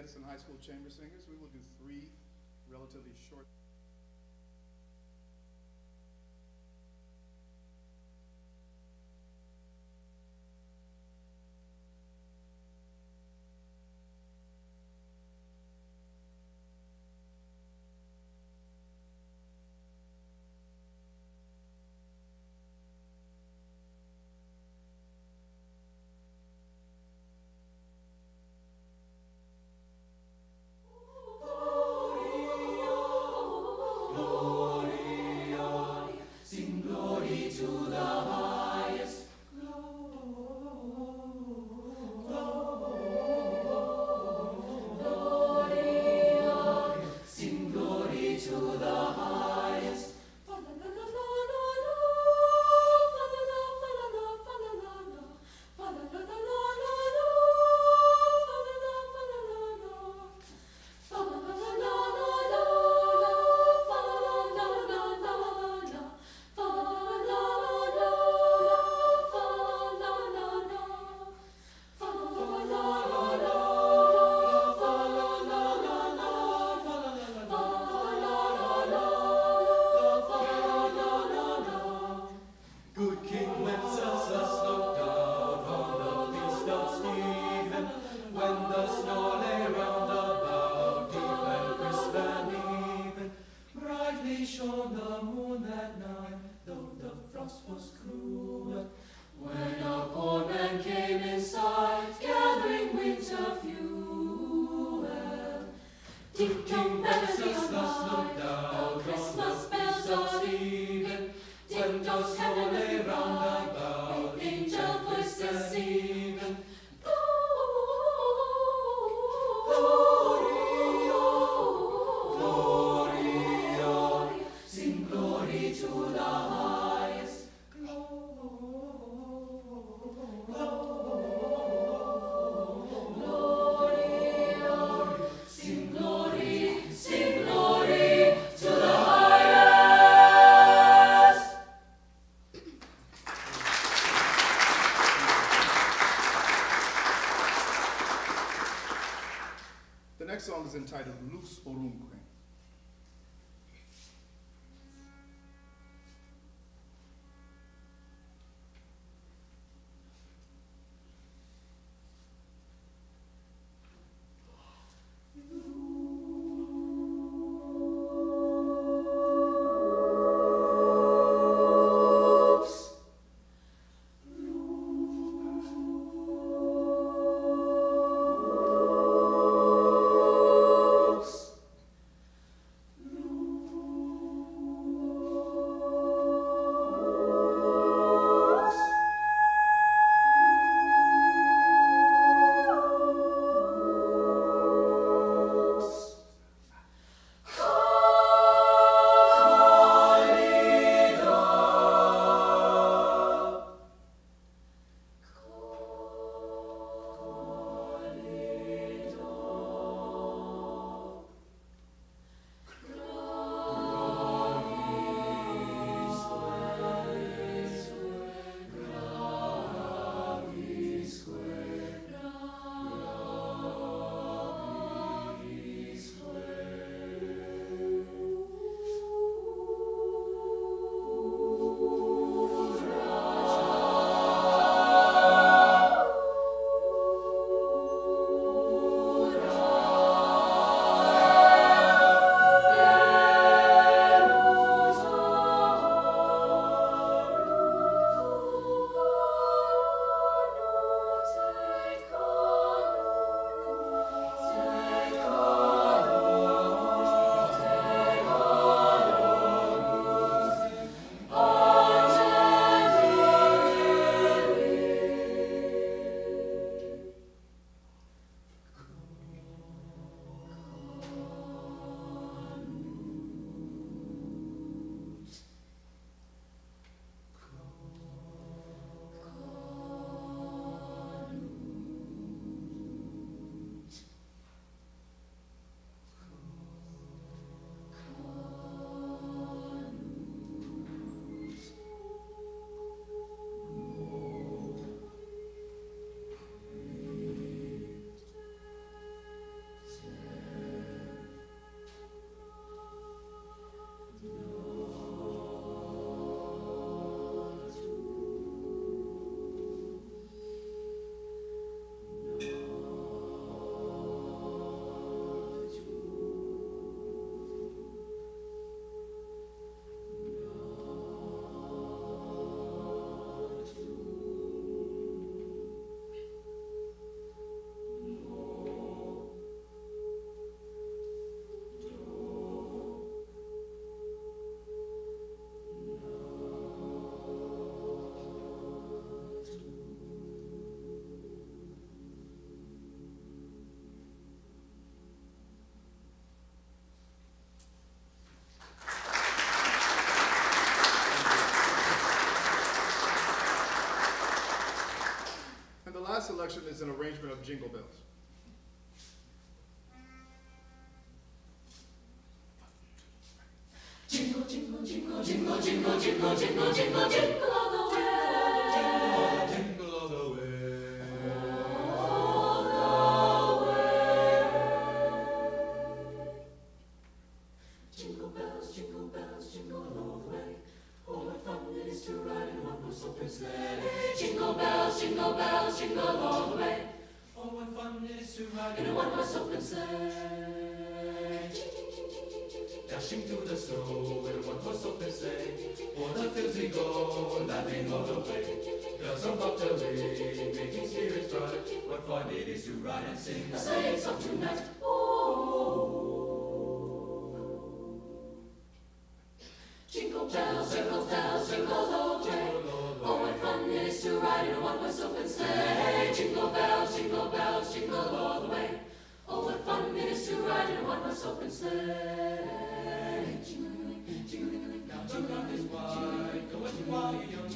Edison High School Chamber Singers. We will do three relatively short. The next song is entitled Lux Orumque. selection is an arrangement of jingle bells. Jingle, jingle, jingle, jingle, jingle, jingle, jingle, jingle, jingle all the way. Jingle all the way. All the way. Jingle bells, jingle all the way. Oh, what fun it is to ride in one horse open sleigh. Jingle bells, jingle all the way. Oh, what fun it is to ride In a one horse open sleigh. dashing through the snow in a one-horse open sleigh. O'er the fields we go, laughing all the way. Bells on bobtail ring, making spirits bright. What fun it is to ride and sing A sleighing song tonight. Oh. Jingle bells, jingle all the way. Oh, what fun it is to ride in a one-horse open sleigh. Jingle bells, jingle all the way. Oh, what fun it is to ride in a one-horse open sleigh. Jingling, jingling, Now the ground is wide, go as wild and young.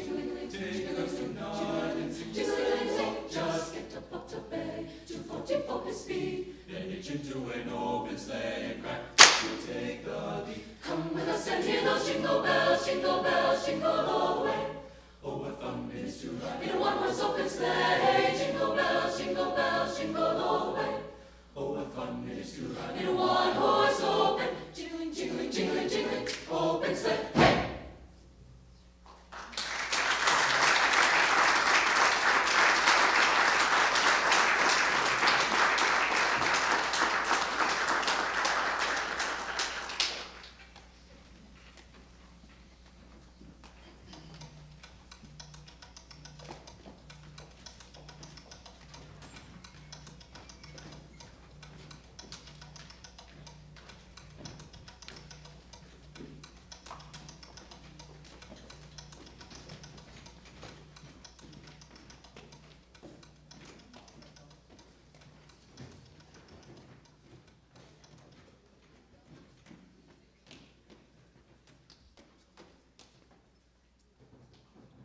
Take us tonight and sing the jingling, just get up to bay. 240 for his speed. Then hitch into an open sleigh and crack, we'll take the lead. Come with us and hear those jingle bells, jingle all the way. Oh, what fun it is to ride In a one-horse open sleigh, jingle bells, jingle all the way. Oh, what fun it is to ride In a one-horse open, jingling, jingling, jingling, jingling, open sleigh. Hey!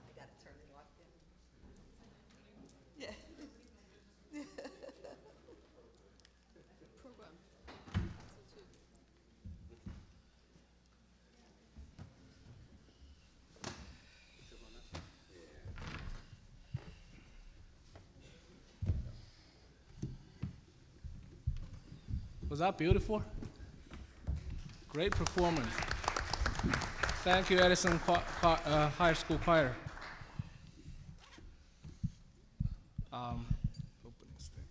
I got to turn it off then. Yeah. Program. Was that beautiful? Great performance. Thank you, Edison High School Choir. Opening statement.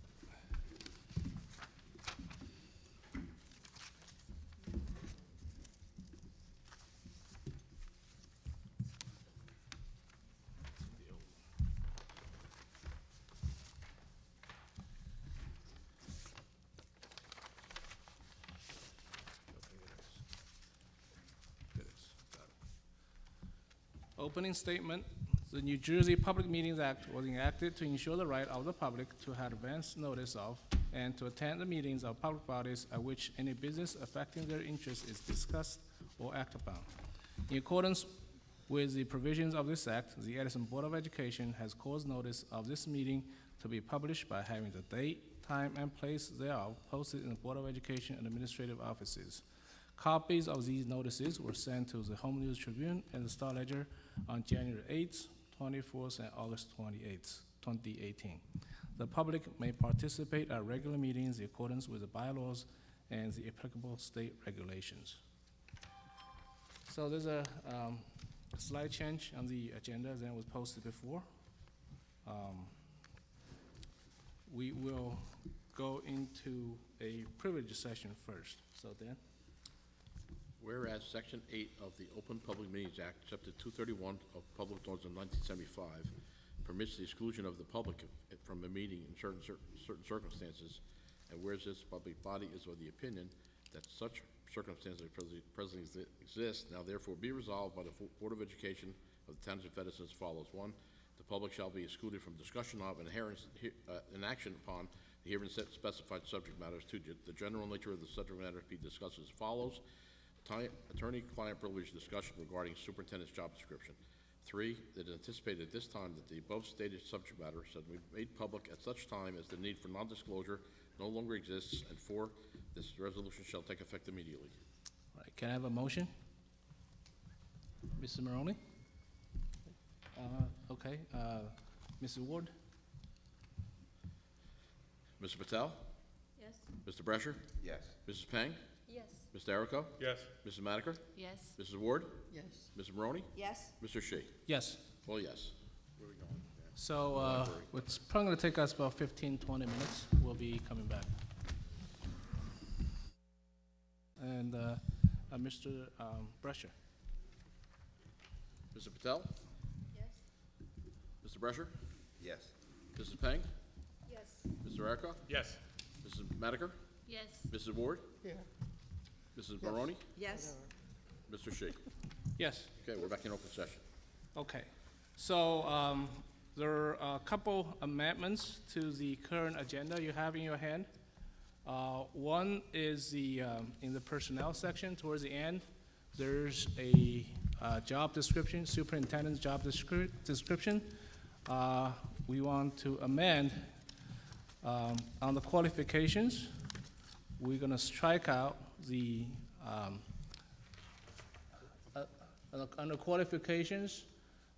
Opening statement. The New Jersey Public Meetings Act was enacted to ensure the right of the public to have advance notice of and to attend the meetings of public bodies at which any business affecting their interests is discussed or acted upon. In accordance with the provisions of this act, the Edison Board of Education has caused notice of this meeting to be published by having the date, time, and place thereof posted in the Board of Education and administrative offices. Copies of these notices were sent to the Home News Tribune and the Star Ledger on January 8th, 24th, and August 28th, 2018. The public may participate at regular meetings in accordance with the bylaws and the applicable state regulations. So there's a slight change on the agenda than was posted before. We will go into a privilege session first. So Dan? Whereas Section 8 of the Open Public Meetings Act, Chapter 231 of Public Laws of 1975, permits the exclusion of the public from a meeting in certain circumstances, and whereas this public body is of the opinion that such circumstances presently exist, now therefore be resolved by the Board of Education of the Township of Edison as follows. 1, the public shall be excluded from discussion of and action upon the herein specified subject matters. 2, the general nature of the subject matter be discussed as follows. Attorney-client privilege discussion regarding superintendent's job description. 3, it is anticipated at this time that the above stated subject matter shall be made public at such time as the need for non-disclosure no longer exists, and 4, this resolution shall take effect immediately. All right, can I have a motion? Mr. Maroney? Okay, Mrs. Ward? Mr. Patel? Yes. Mr. Brescher? Yes. Mrs. Peng? Yes. Mr. Derico? Yes. Mrs. Manaker? Yes. Mrs. Ward? Yes. Mrs. Maroney? Yes. Mr. Shi? Yes. All yes. Where are we going? So, it's probably gonna take us about 15, 20 minutes. We'll be coming back. And, Mr. Brescher? Mr. Patel? Yes. Mr. Brescher? Yes. Mrs. Peng? Yes. Mr. Derico? Yes. Mrs. Manaker? Yes. Mrs. Ward? Yeah. Mrs. Maroney? Yes. Mr. Shi? Yes. Okay, we're back in open session. Okay. So, there are a couple amendments to the current agenda you have in your hand. One is in the personnel section towards the end, there's a job description, superintendent's job description. We want to amend on the qualifications. We're gonna strike out the, under qualifications,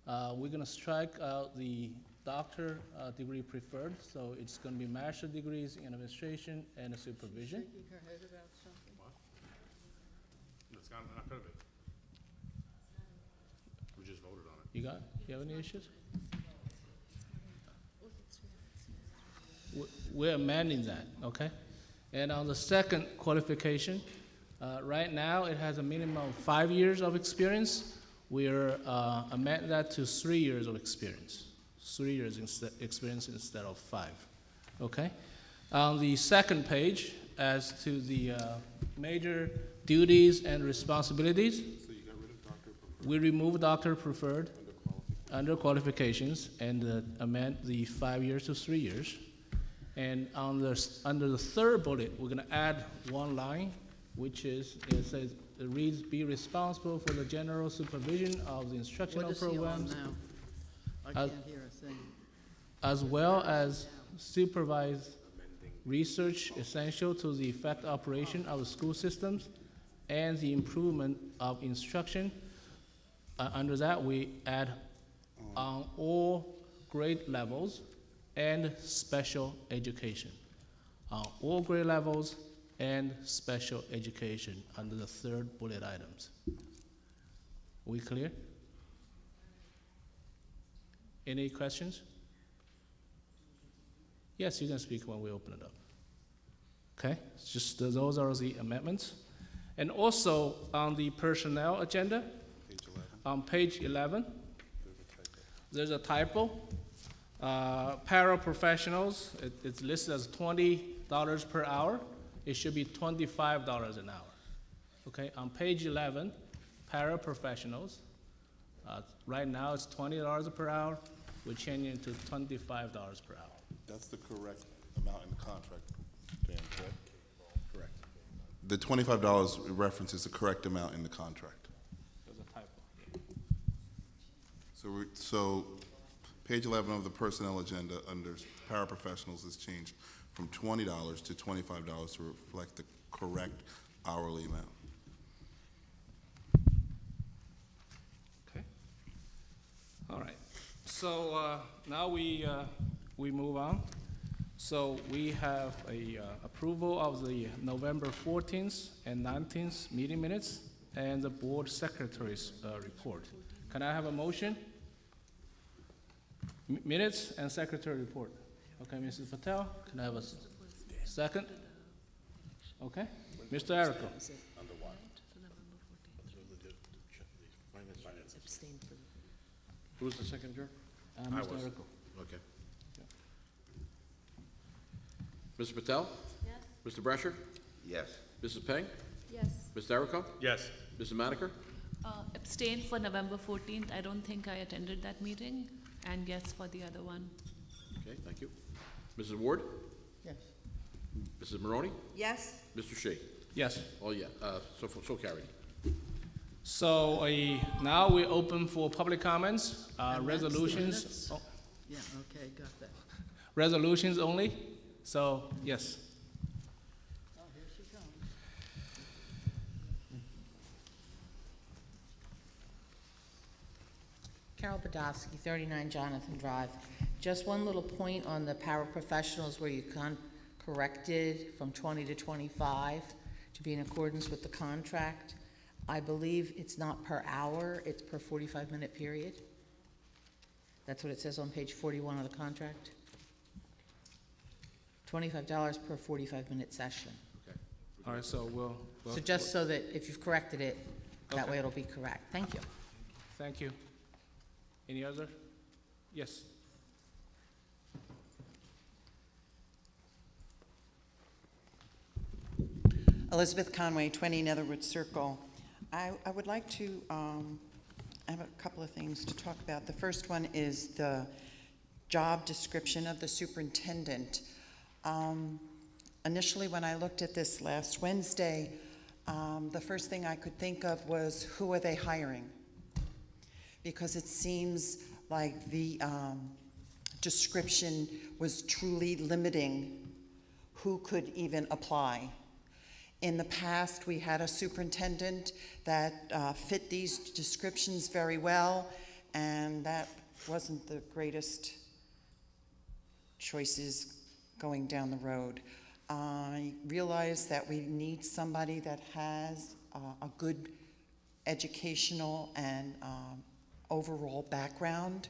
we're gonna strike out the doctor degree preferred, so it's gonna be master degrees in administration and supervision. It's not gonna be. We just voted on it. You have any issues? We're amending that, okay? And on the second qualification, right now it has a minimum of 5 years of experience. We're amending that to 3 years of experience. 3 years experience instead of 5, okay? On the second page, as to the major duties and responsibilities, we remove doctor preferred under qualifications and amend the 5 years to 3 years. And under the third bullet, we're gonna add one line, which is, it says, it reads, be responsible for the general supervision of the instructional programs, What is he on now? I As- can't hear a thing. as well as supervise research essential to the effective operation of the school systems and the improvement of instruction. Under that, we add on all grade levels and special education. On all grade levels and special education under the third bullet items. We clear? Any questions? Yes, you can speak when we open it up. Okay, it's just those are the amendments. And also on the personnel agenda, on page 11, there's a typo. Paraprofessionals, it's listed as $20 per hour. It should be $25 an hour. Okay, on page 11, paraprofessionals, right now it's $20 per hour. We're changing it to $25 per hour. That's the correct amount in the contract, Dan, correct? Correct. The $25 references the correct amount in the contract. There's a typo. So page 11 of the personnel agenda under paraprofessionals is changed from $20 to $25 to reflect the correct hourly amount. Okay. All right. So now we move on. So we have a approval of the November 14th and 19th meeting minutes and the board secretary's report. Can I have a motion? Minutes and secretary report. Okay, Mrs. Patel, can I have a second? Okay, Mr. Erico. Who was the second, Joe? Mr. Erico. Okay. Mr. Patel? Yes. Mr. Brescher? Yes. Mrs. Peng? Yes. Ms. Derico? Yes. Mrs. Manaker? Abstain for November 14th. I don't think I attended that meeting. And yes for the other one. Okay, thank you. Mrs. Ward? Yes. Mrs. Maroney? Yes. Mr. Shi? Yes. Oh, yeah, so carried. So now we're open for public comments, And that's the resolutions. minutes? Oh, Yeah, okay, got that. resolutions only. So, yes. Oh, here she comes. Carol Podolsky, 39 Jonathan Drive. Just one little point on the paraprofessionals where you corrected from 20 to 25 to be in accordance with the contract. I believe it's not per hour, it's per 45-minute period. That's what it says on page 41 of the contract. $25 per 45-minute session. All right, so we'll So just so that if you've corrected it, that Okay. way it'll be correct. Thank you. thank you. Any other? Yes. Elizabeth Conway, 20 Netherwood Circle. I would like to, I have a couple of things to talk about. The first one is the job description of the superintendent. Initially, when I looked at this last Wednesday, the first thing I could think of was, who are they hiring? Because it seems like the description was truly limiting who could even apply. In the past, we had a superintendent that fit these descriptions very well, and that wasn't the greatest choices going down the road. I realize that we need somebody that has a good educational and overall background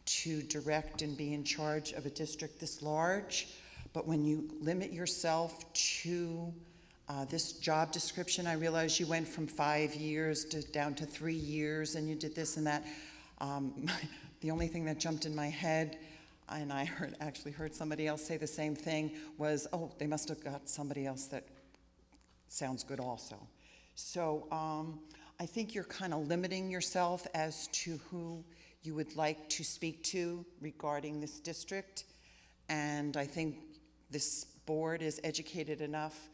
to direct and be in charge of a district this large. But when you limit yourself to this job description, I realize you went from 5 years down to 3 years, and you did this and that. The only thing that jumped in my head, and I actually heard somebody else say the same thing, was, oh, they must have got somebody else that sounds good also. So I think you're kind of limiting yourself as to who you would like to speak to regarding this district. And I think this board is educated enough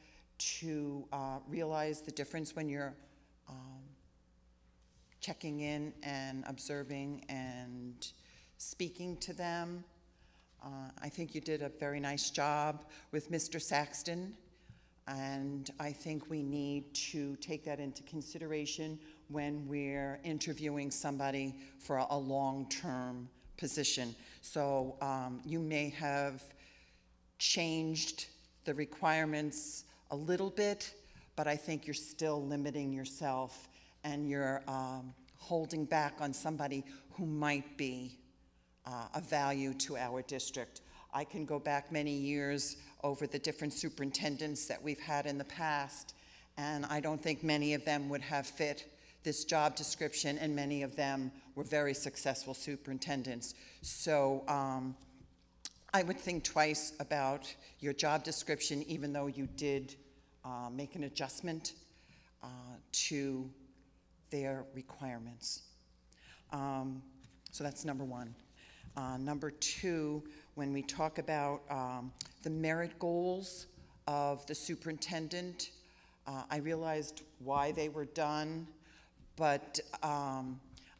to realize the difference when you're checking in and observing and speaking to them. I think you did a very nice job with Mr. Saxton, and I think we need to take that into consideration when we're interviewing somebody for a long-term position. So you may have changed the requirements a little bit, but I think you're still limiting yourself, and you're holding back on somebody who might be of value to our district. I can go back many years over the different superintendents that we've had in the past, and I don't think many of them would have fit this job description, and many of them were very successful superintendents. So I would think twice about your job description, even though you did make an adjustment to their requirements. So that's number one. Number two, when we talk about the merit goals of the superintendent, I realized why they were done, but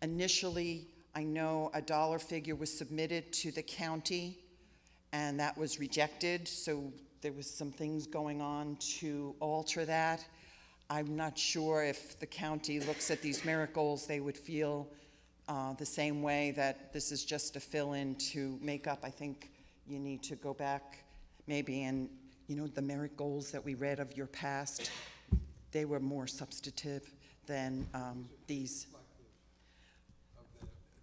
initially I know a dollar figure was submitted to the county, and that was rejected, so there was some things going on to alter that. I'm not sure if the county looks at these merit goals, they would feel the same way, that this is just a fill-in to make up. I think you need to go back maybe, and the merit goals that we read of your past, they were more substantive than these.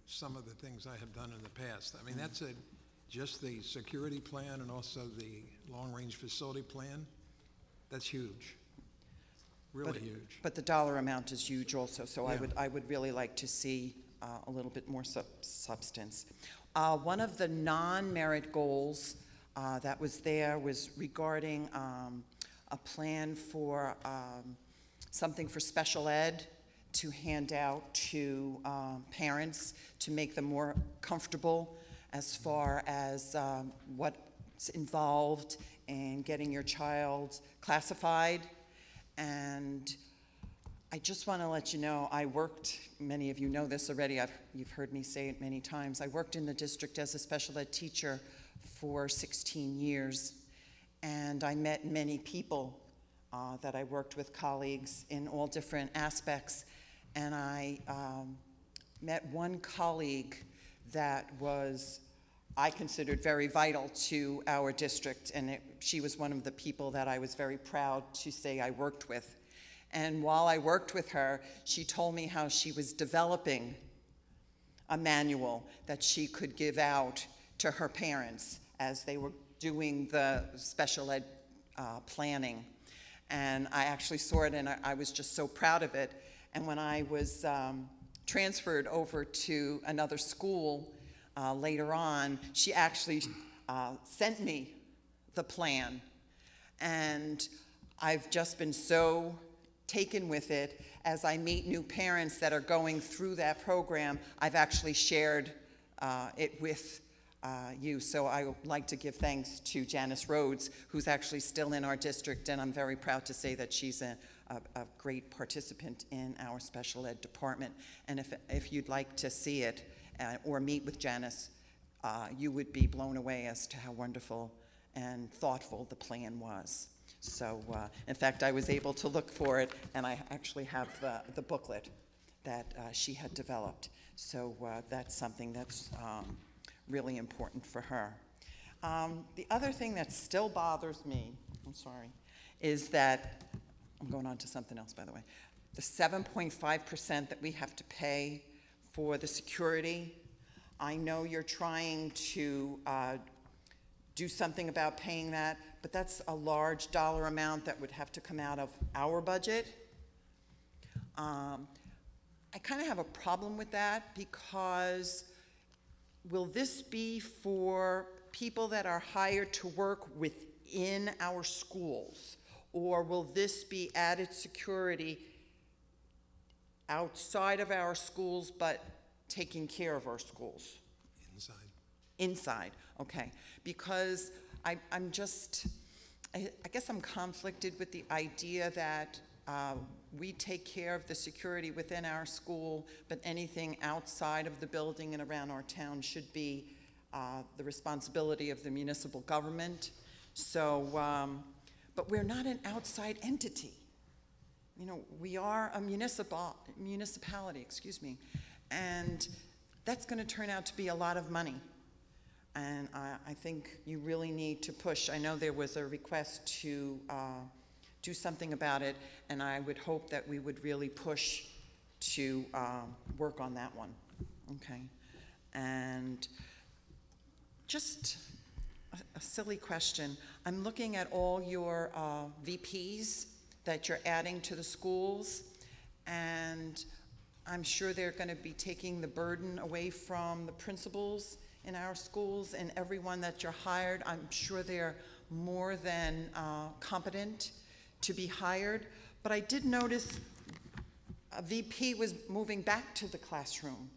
Some of the things I have done in the past. I mean, that's just the security plan and also the long-range facility plan. That's huge, really huge. But the dollar amount is huge also, so Yeah. I would really like to see a little bit more substance. One of the non-merit goals that was there was regarding a plan for something for special ed to hand out to parents to make them more comfortable as far as what's involved in getting your child classified. And I just want to let you know, I worked, many of you know this already, you've heard me say it many times, I worked in the district as a special ed teacher for 16 years, and I met many people that I worked with, colleagues in all different aspects, and I met one colleague that was, I considered very vital to our district, and she was one of the people that I was very proud to say I worked with. And while I worked with her, she told me how she was developing a manual that she could give out to her parents as they were doing the special ed planning. And I actually saw it, and I was just so proud of it. And when I was transferred over to another school later on, she actually sent me the plan. And I've just been so taken with it. As I meet new parents that are going through that program, I've actually shared it with you. So I would like to give thanks to Janice Rhodes, who's actually still in our district, and I'm very proud to say that she's a great participant in our special ed department. And if you'd like to see it or meet with Janice, you would be blown away as to how wonderful and thoughtful the plan was. So, in fact, I was able to look for it, and I actually have the booklet that she had developed. So that's something that's really important for her. The other thing that still bothers me, I'm sorry, is that, I'm going on to something else, by the way, the 7.5% that we have to pay for the security. I know you're trying to do something about paying that, but that's a large dollar amount that would have to come out of our budget. I kind of have a problem with that, because will this be for people that are hired to work within our schools, or will this be added security outside of our schools but taking care of our schools? Inside, okay. Because I guess I'm conflicted with the idea that we take care of the security within our school, but anything outside of the building and around our town should be the responsibility of the municipal government. So, but we're not an outside entity. You know, we are a municipality, excuse me, and that's going to turn out to be a lot of money. And I think you really need to push. I know there was a request to do something about it, and I would hope that we would really push to work on that one, okay? And just a silly question. I'm looking at all your VPs that you're adding to the schools, and I'm sure they're going to be taking the burden away from the principals in our schools, and everyone that you're hired, I'm sure they're more than competent to be hired. But I did notice a VP was moving back to the classroom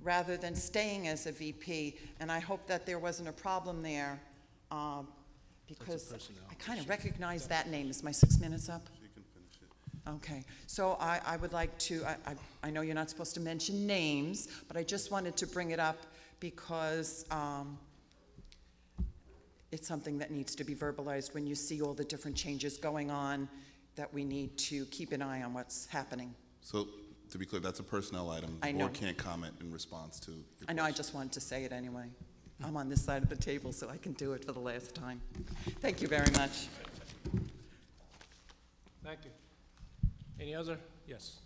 rather than staying as a VP, and I hope that there wasn't a problem there, because I kind of recognize that name. Is my 6 minutes up? You can finish it. Okay, so I would like to, I know you're not supposed to mention names, but I just wanted to bring it up because it's something that needs to be verbalized when you see all the different changes going on, that we need to keep an eye on what's happening. So, to be clear, that's a personnel item. The board can't comment in response to your I know, I question. just wanted to say it anyway. I'm on this side of the table, so I can do it for the last time. Thank you very much. Thank you. Any other? Yes.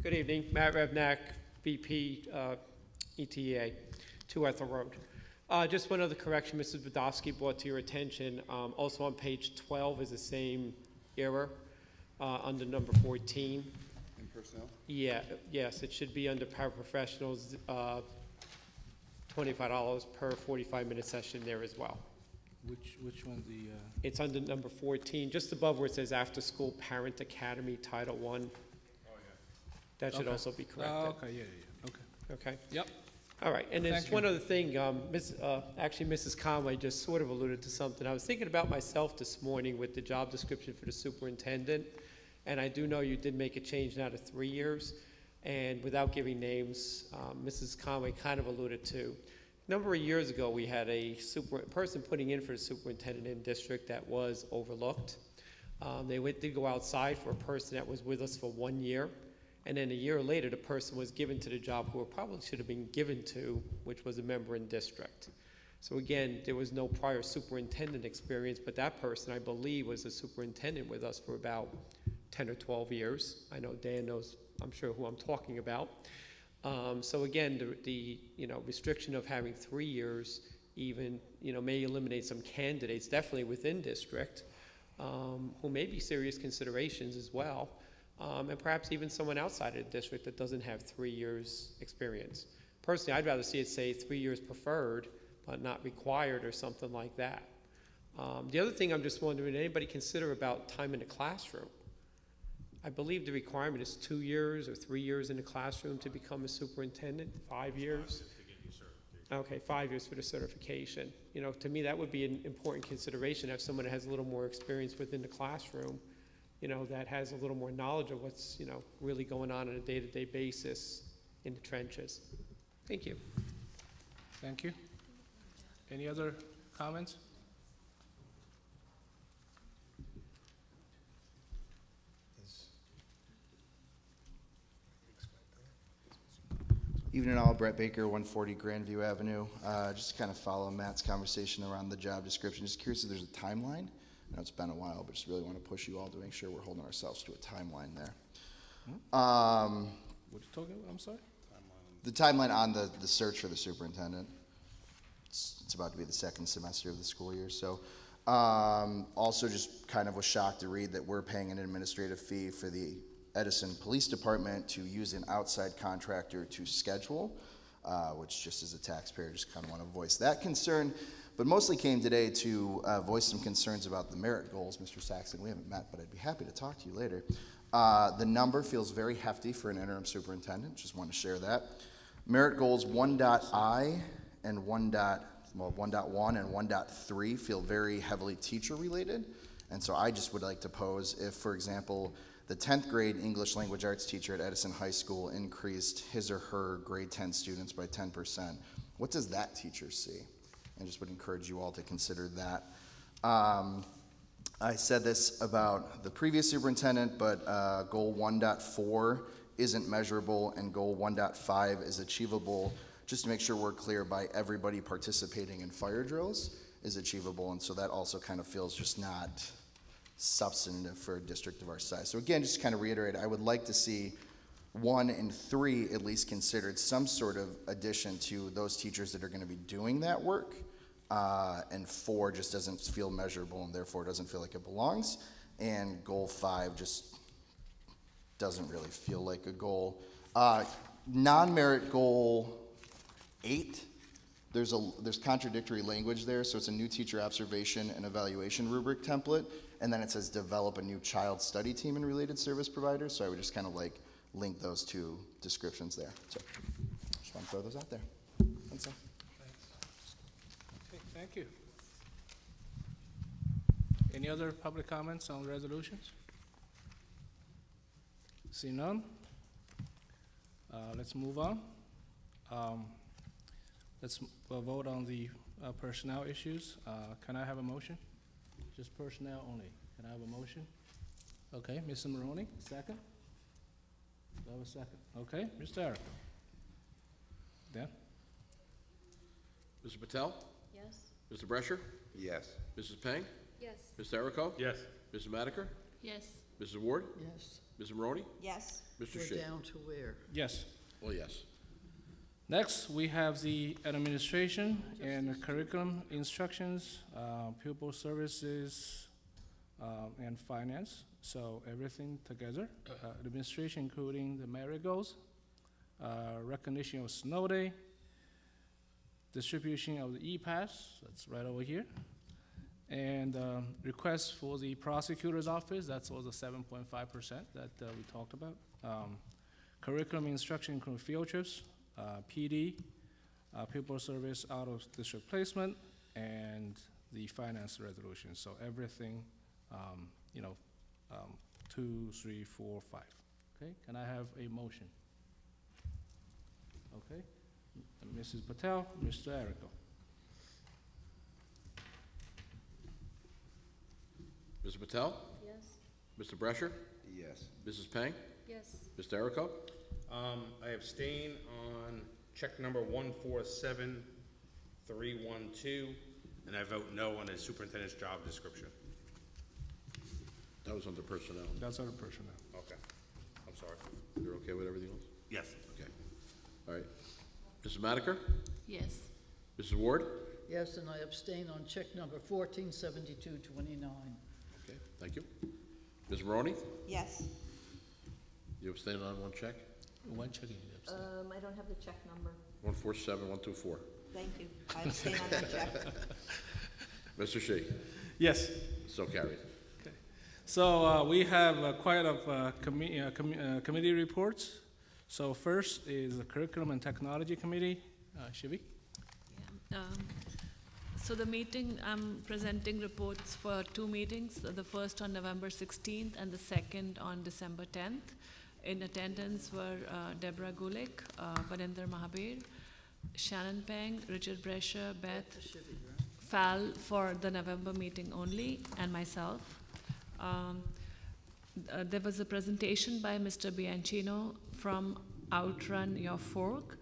Good evening, Matt Rebnak, VP ETA, 2 Ethel Road. Just one other correction Mrs. Badowski brought to your attention. Also on page 12 is the same error under number 14. In personnel? Yeah, yes, it should be under paraprofessionals, $25 per 45-minute session there as well. Which one? The It's under number 14, just above where it says After School Parent Academy Title I. That should also be corrected. okay, yeah. Okay. Okay. Yep. All right, and there's Thank you. one other thing, actually, Mrs. Conway just sort of alluded to something. I was thinking about myself this morning with the job description for the superintendent, and I do know you did make a change now to 3 years, and without giving names, Mrs. Conway kind of alluded to. A number of years ago, we had a person putting in for the superintendent in district that was overlooked. They did go outside for a person that was with us for 1 year. And then a year later, the person was given to the job who probably should have been given to, which was a member in district. So again, there was no prior superintendent experience, but that person, I believe, was a superintendent with us for about 10 or 12 years. I know Dan knows, I'm sure, who I'm talking about. So again, the restriction of having 3 years even, may eliminate some candidates, definitely within district, who may be serious considerations as well. And perhaps even someone outside of the district that doesn't have 3 years experience. Personally, I'd rather see it say 3 years preferred, but not required or something like that. The other thing I'm just wondering, did anybody consider about time in the classroom? I believe the requirement is 2 years or 3 years in the classroom to become a superintendent, 5 years? Okay, 5 years for the certification. To me, that would be an important consideration, have someone that has a little more experience within the classroom, that has a little more knowledge of what's, really going on a day-to-day basis in the trenches. Thank you. Thank you. Any other comments? Evening all, Brett Baker, 140 Grandview Avenue. Just to kind of follow Matt's conversation around the job description, just curious if there's a timeline. I know it's been a while, but just really want to push you all to make sure we're holding ourselves to a timeline there. What are you talking about? I'm sorry? The timeline on the search for the superintendent. It's about to be the second semester of the school year. So also just kind of was shocked to read that we're paying an administrative fee for the Edison Police Department to use an outside contractor to schedule, which just as a taxpayer, just kind of want to voice that concern. But mostly came today to voice some concerns about the merit goals. Mr. Saxon, we haven't met, but I'd be happy to talk to you later. The number feels very hefty for an interim superintendent. Just want to share that. Merit goals 1.I and 1.1 and 1.3 feel very heavily teacher related. And so I just would like to pose if, for example, the 10th grade English language arts teacher at Edison High School increased his or her grade 10 students by 10%, what does that teacher see? I just would encourage you all to consider that. I said this about the previous superintendent, but goal 1.4 isn't measurable and goal 1.5 is achievable, just to make sure we're clear by everybody participating in fire drills is achievable, and so that also kind of feels just not substantive for a district of our size. So again, just to kind of reiterate, I would like to see 1 and 3 at least considered some sort of addition to those teachers that are going to be doing that work, and 4 just doesn't feel measurable and therefore doesn't feel like it belongs, and goal 5 just doesn't really feel like a goal. Non-merit goal 8, there's contradictory language there, so it's a new teacher observation and evaluation rubric template, and then it says develop a new child study team and related service providers, so I would just kind of like link those two descriptions there. So just want to throw those out there. That's all. Okay, thank you. Any other public comments on resolutions? See none? Let's move on. Let's vote on the personnel issues. Can I have a motion? Just personnel only. Can I have a motion? Okay, Mr. Maroney, second? Do I have a second? Okay, Mr. Eric. Dan? Mr. Patel? Yes. Mr. Brescher? Yes. Mrs. Peng? Yes. Mr. Erico? Yes. Mrs. Madiker? Yes. Mrs. Ward? Yes. Mr. Maroney? Yes. Mr. We're Shi? down to where? Yes. Oh, yes. Next, we have the administration and curriculum instructions, pupil services, and finance. So everything together. Administration including the merit goals, recognition of snow day, distribution of the e-pass, that's right over here, and request for the prosecutor's office, that's also 7.5% that we talked about. Curriculum instruction include field trips, PD, pupil service out of district placement, and the finance resolution. So everything, 2, 3, 4, 5. Okay, can I have a motion? Okay, Mrs. Patel, Mr. Erico. Mr. Patel? Yes. Mr. Brescher? Yes. Mrs. Peng? Yes. Mr. Erico? I abstain on check number 147312, and I vote no on the superintendent's job description. That was under personnel. That's under personnel. Okay, I'm sorry. You're okay with everything else? Yes. Okay. All right. Mrs. Madiker? Yes. Mrs. Ward? Yes, and I abstain on check number 147229. Okay, thank you. Ms. Maroney? Yes. You abstain on one check? One check you abstain. I don't have the check number. 147124. Thank you. I abstain on that check. Mr. Shi? Yes. So carried. Okay. So we have quite a committee reports. So first is the Curriculum and Technology Committee. Shivi? Yeah. So the meeting, I'm presenting reports for 2 meetings, the first on November 16th and the second on December 10th. In attendance were Deborah Gulick, Varinder Mahabir, Shannon Peng, Richard Brescher, Beth Fal for the November meeting only, and myself. There was a presentation by Mr. Bianchino from Outrun Your Fork.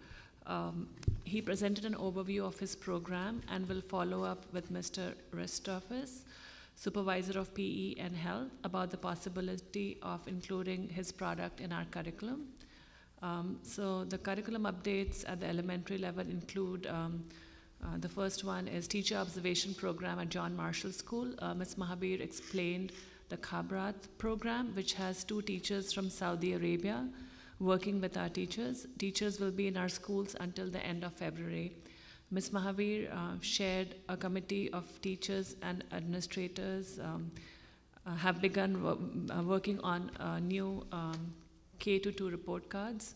He presented an overview of his program and will follow up with Mr. Restofis, Supervisor of PE and Health, about the possibility of including his product in our curriculum. So the curriculum updates at the elementary level include, the first one is Teacher Observation Program at John Marshall School. Ms. Mahabir explained the Khabrat program, which has 2 teachers from Saudi Arabia working with our teachers. Teachers will be in our schools until the end of February. Ms. Mahavir shared a committee of teachers and administrators have begun working on new K-2 report cards.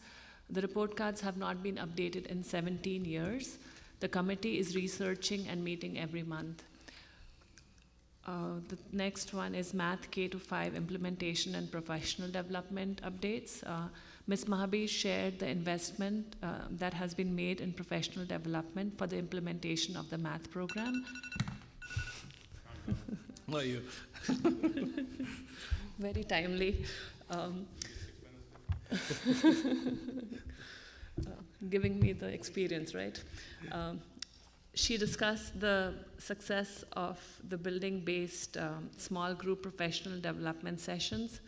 The report cards have not been updated in 17 years. The committee is researching and meeting every month. The next one is Math K-5 implementation and professional development updates. Ms. Mahabir shared the investment that has been made in professional development for the implementation of the math program. What you? Very timely. Giving me the experience, right? She discussed the success of the building-based small group professional development sessions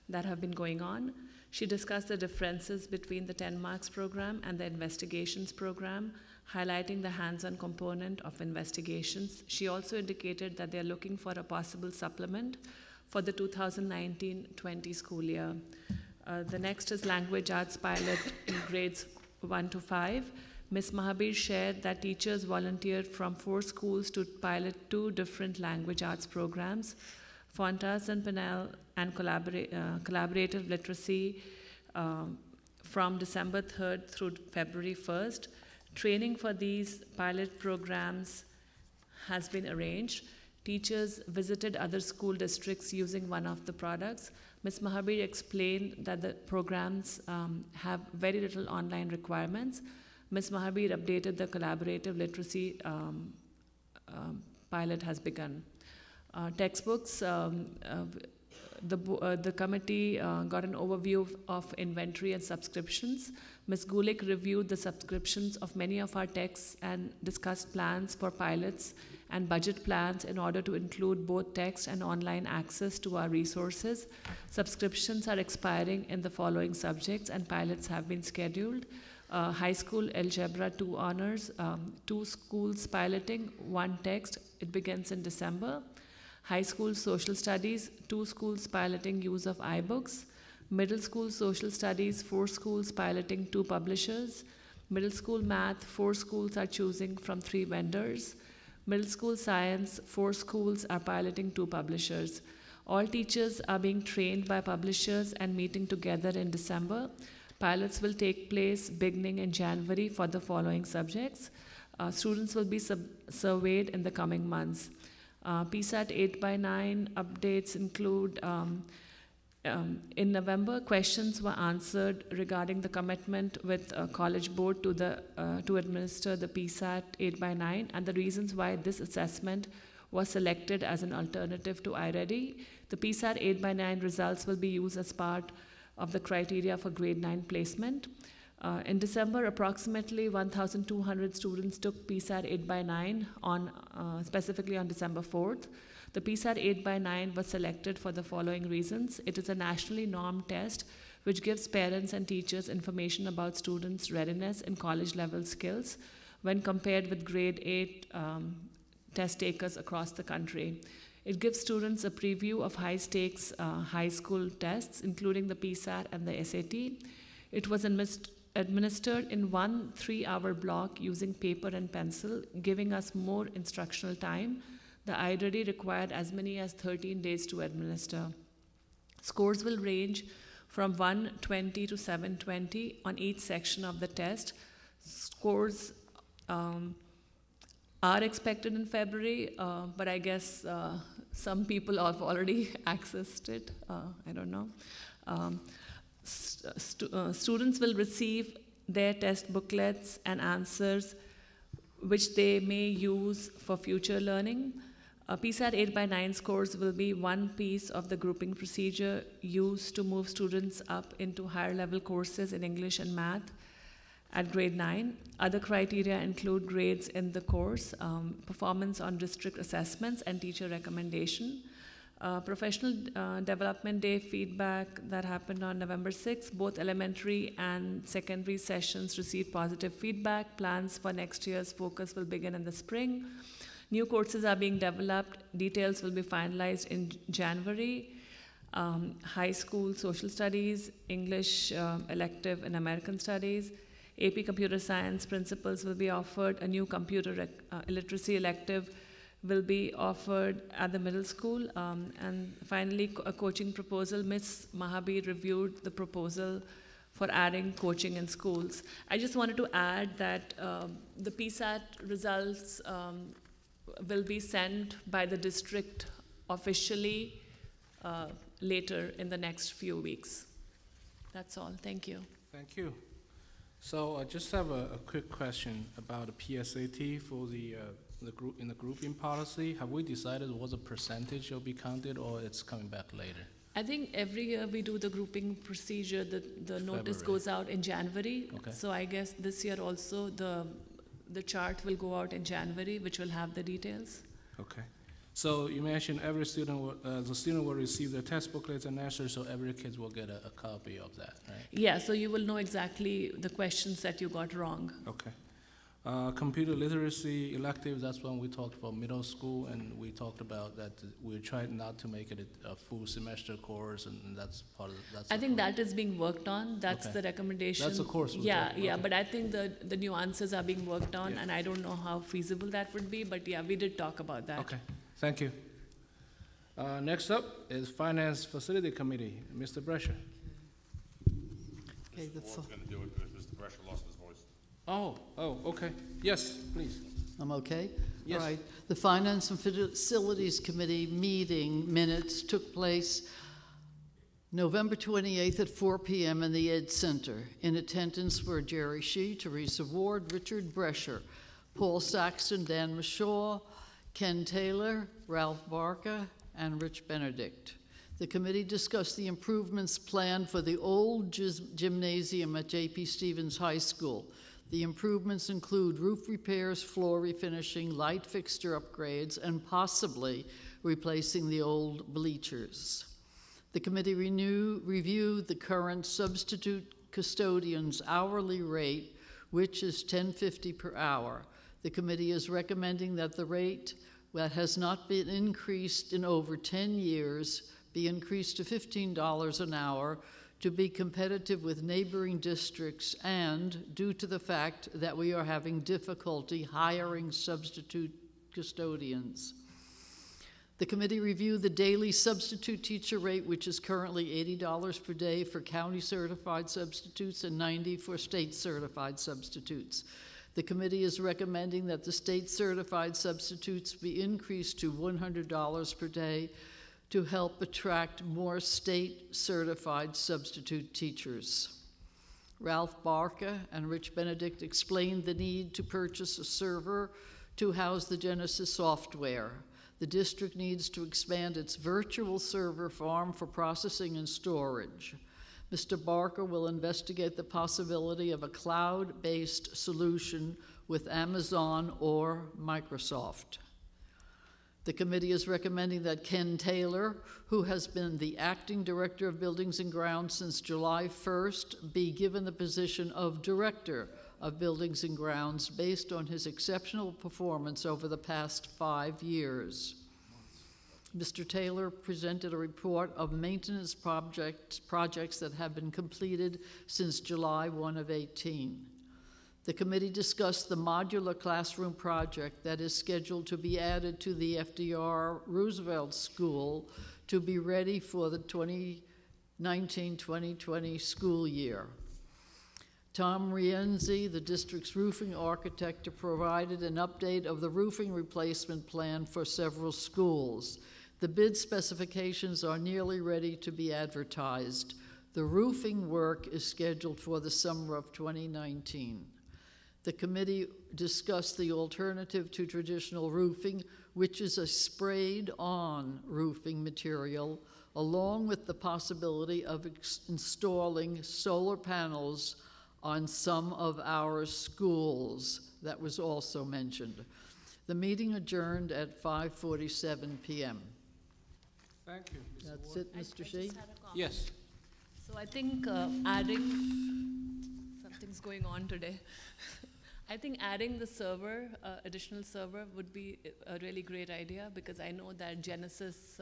that have been going on. She discussed the differences between the 10 marks program and the investigations program, highlighting the hands-on component of investigations. She also indicated that they're looking for a possible supplement for the 2019-20 school year. The next is language arts pilot in grades 1 to 5. Ms. Mahabir shared that teachers volunteered from 4 schools to pilot 2 different language arts programs, Fontas and Pinnell and collaborative literacy from December 3rd through February 1st. Training for these pilot programs has been arranged. Teachers visited other school districts using one of the products. Ms. Mahabir explained that the programs have very little online requirements. Ms. Mahabir updated the collaborative literacy pilot has begun. Textbooks, the committee got an overview of inventory and subscriptions. Ms. Gulick reviewed the subscriptions of many of our texts and discussed plans for pilots and budget plans in order to include both text and online access to our resources. Subscriptions are expiring in the following subjects and pilots have been scheduled. High school algebra 2 honors, 2 schools piloting, 1 text, it begins in December. High school social studies, 2 schools piloting use of iBooks. Middle school social studies, 4 schools piloting 2 publishers. Middle school math, 4 schools are choosing from 3 vendors. Middle school science, 4 schools are piloting 2 publishers. All teachers are being trained by publishers and meeting together in December. Pilots will take place beginning in January for the following subjects. Students will be surveyed in the coming months. PSAT 8x9 updates include, in November, questions were answered regarding the commitment with College Board to administer the PSAT 8x9 and the reasons why this assessment was selected as an alternative to iReady. The PSAT 8x9 results will be used as part of the criteria for grade 9 placement. In December, approximately 1,200 students took PSAT 8x9 specifically on December 4th. The PSAT 8x9 was selected for the following reasons. It is a nationally normed test which gives parents and teachers information about students' readiness and college-level skills when compared with grade 8 test takers across the country. It gives students a preview of high-stakes high school tests, including the PSAT and the SAT. It was administered in one 3-hour block using paper and pencil, giving us more instructional time. The iReady required as many as 13 days to administer. Scores will range from 120 to 720 on each section of the test. Scores are expected in February, but I guess some people have already accessed it. I don't know. Students will receive their test booklets and answers which they may use for future learning. PSAT 8x9 scores will be one piece of the grouping procedure used to move students up into higher level courses in English and math at grade 9. Other criteria include grades in the course, performance on district assessments, and teacher recommendation. Professional Development Day feedback that happened on November 6th, both elementary and secondary sessions received positive feedback. Plans for next year's focus will begin in the spring. New courses are being developed. Details will be finalized in January. High school social studies, English elective and American studies, AP computer science principles will be offered. A new computer literacy elective will be offered at the middle school. And finally, a coaching proposal. Ms. Mahabir reviewed the proposal for adding coaching in schools. I just wanted to add that the PSAT results will be sent by the district officially later in the next few weeks. That's all. Thank you. Thank you. So I just have a quick question about the PSAT for the group in the grouping policy. Have we decided what the percentage will be counted, or it's coming back later? I think every year we do the grouping procedure. The notice goes out in January. Okay. So I guess this year also the chart will go out in January, which will have the details. Okay. So you mentioned every student, the student will receive their test booklets and answers, so every kid will get a copy of that, right? Yeah, so you will know exactly the questions that you got wrong. Okay. Computer literacy elective, that's when we talked about middle school, and we talked about that we tried not to make it a full semester course, and that's part of I think that is being worked on. That's the recommendation. That's a course. Yeah, yeah, but I think the nuances are being worked on, and I don't know how feasible that would be, but yeah, we did talk about that. Okay, thank you. Next up is Finance Facility Committee, Mr. Brescher. Okay, Ward's going to do it because Mr. Brescher lost his voice. Oh, okay. Yes, please. I'm okay? Yes. All right. The Finance and Facilities Committee meeting minutes took place November 28th at 4 p.m. in the Ed Center. In attendance were Jerry Shee, Teresa Ward, Richard Brescher, Paul Saxton, Dan Mashaw, Ken Taylor, Ralph Barker, and Rich Benedict. The committee discussed the improvements planned for the old gymnasium at J.P. Stevens High School. The improvements include roof repairs, floor refinishing, light fixture upgrades, and possibly replacing the old bleachers. The committee reviewed the current substitute custodian's hourly rate, which is $10.50 per hour. The committee is recommending that the rate that has not been increased in over 10 years be increased to $15 an hour to be competitive with neighboring districts and due to the fact that we are having difficulty hiring substitute custodians. The committee reviewed the daily substitute teacher rate, which is currently $80 per day for county certified substitutes and $90 for state certified substitutes. The committee is recommending that the state certified substitutes be increased to $100 per day to help attract more state certified substitute teachers. Ralph Barker and Rich Benedict explained the need to purchase a server to house the Genesis software. The district needs to expand its virtual server farm for processing and storage. Mr. Barker will investigate the possibility of a cloud-based solution with Amazon or Microsoft. The committee is recommending that Ken Taylor, who has been the acting director of Buildings and Grounds since July 1st, be given the position of director of Buildings and Grounds based on his exceptional performance over the past 5 years. Mr. Taylor presented a report of maintenance projects that have been completed since July 1 of 18. The committee discussed the modular classroom project that is scheduled to be added to the FDR Roosevelt School to be ready for the 2019-2020 school year. Tom Rienzi, the district's roofing architect, provided an update of the roofing replacement plan for several schools. The bid specifications are nearly ready to be advertised. The roofing work is scheduled for the summer of 2019. The committee discussed the alternative to traditional roofing, which is a sprayed-on roofing material, along with the possibility of installing solar panels on some of our schools. That was also mentioned. The meeting adjourned at 5:47 p.m. Thank you. That's it, Mr. Shi? Yes. So I think adding, something's going on today. I think adding the server, additional server would be a really great idea, because I know that Genesis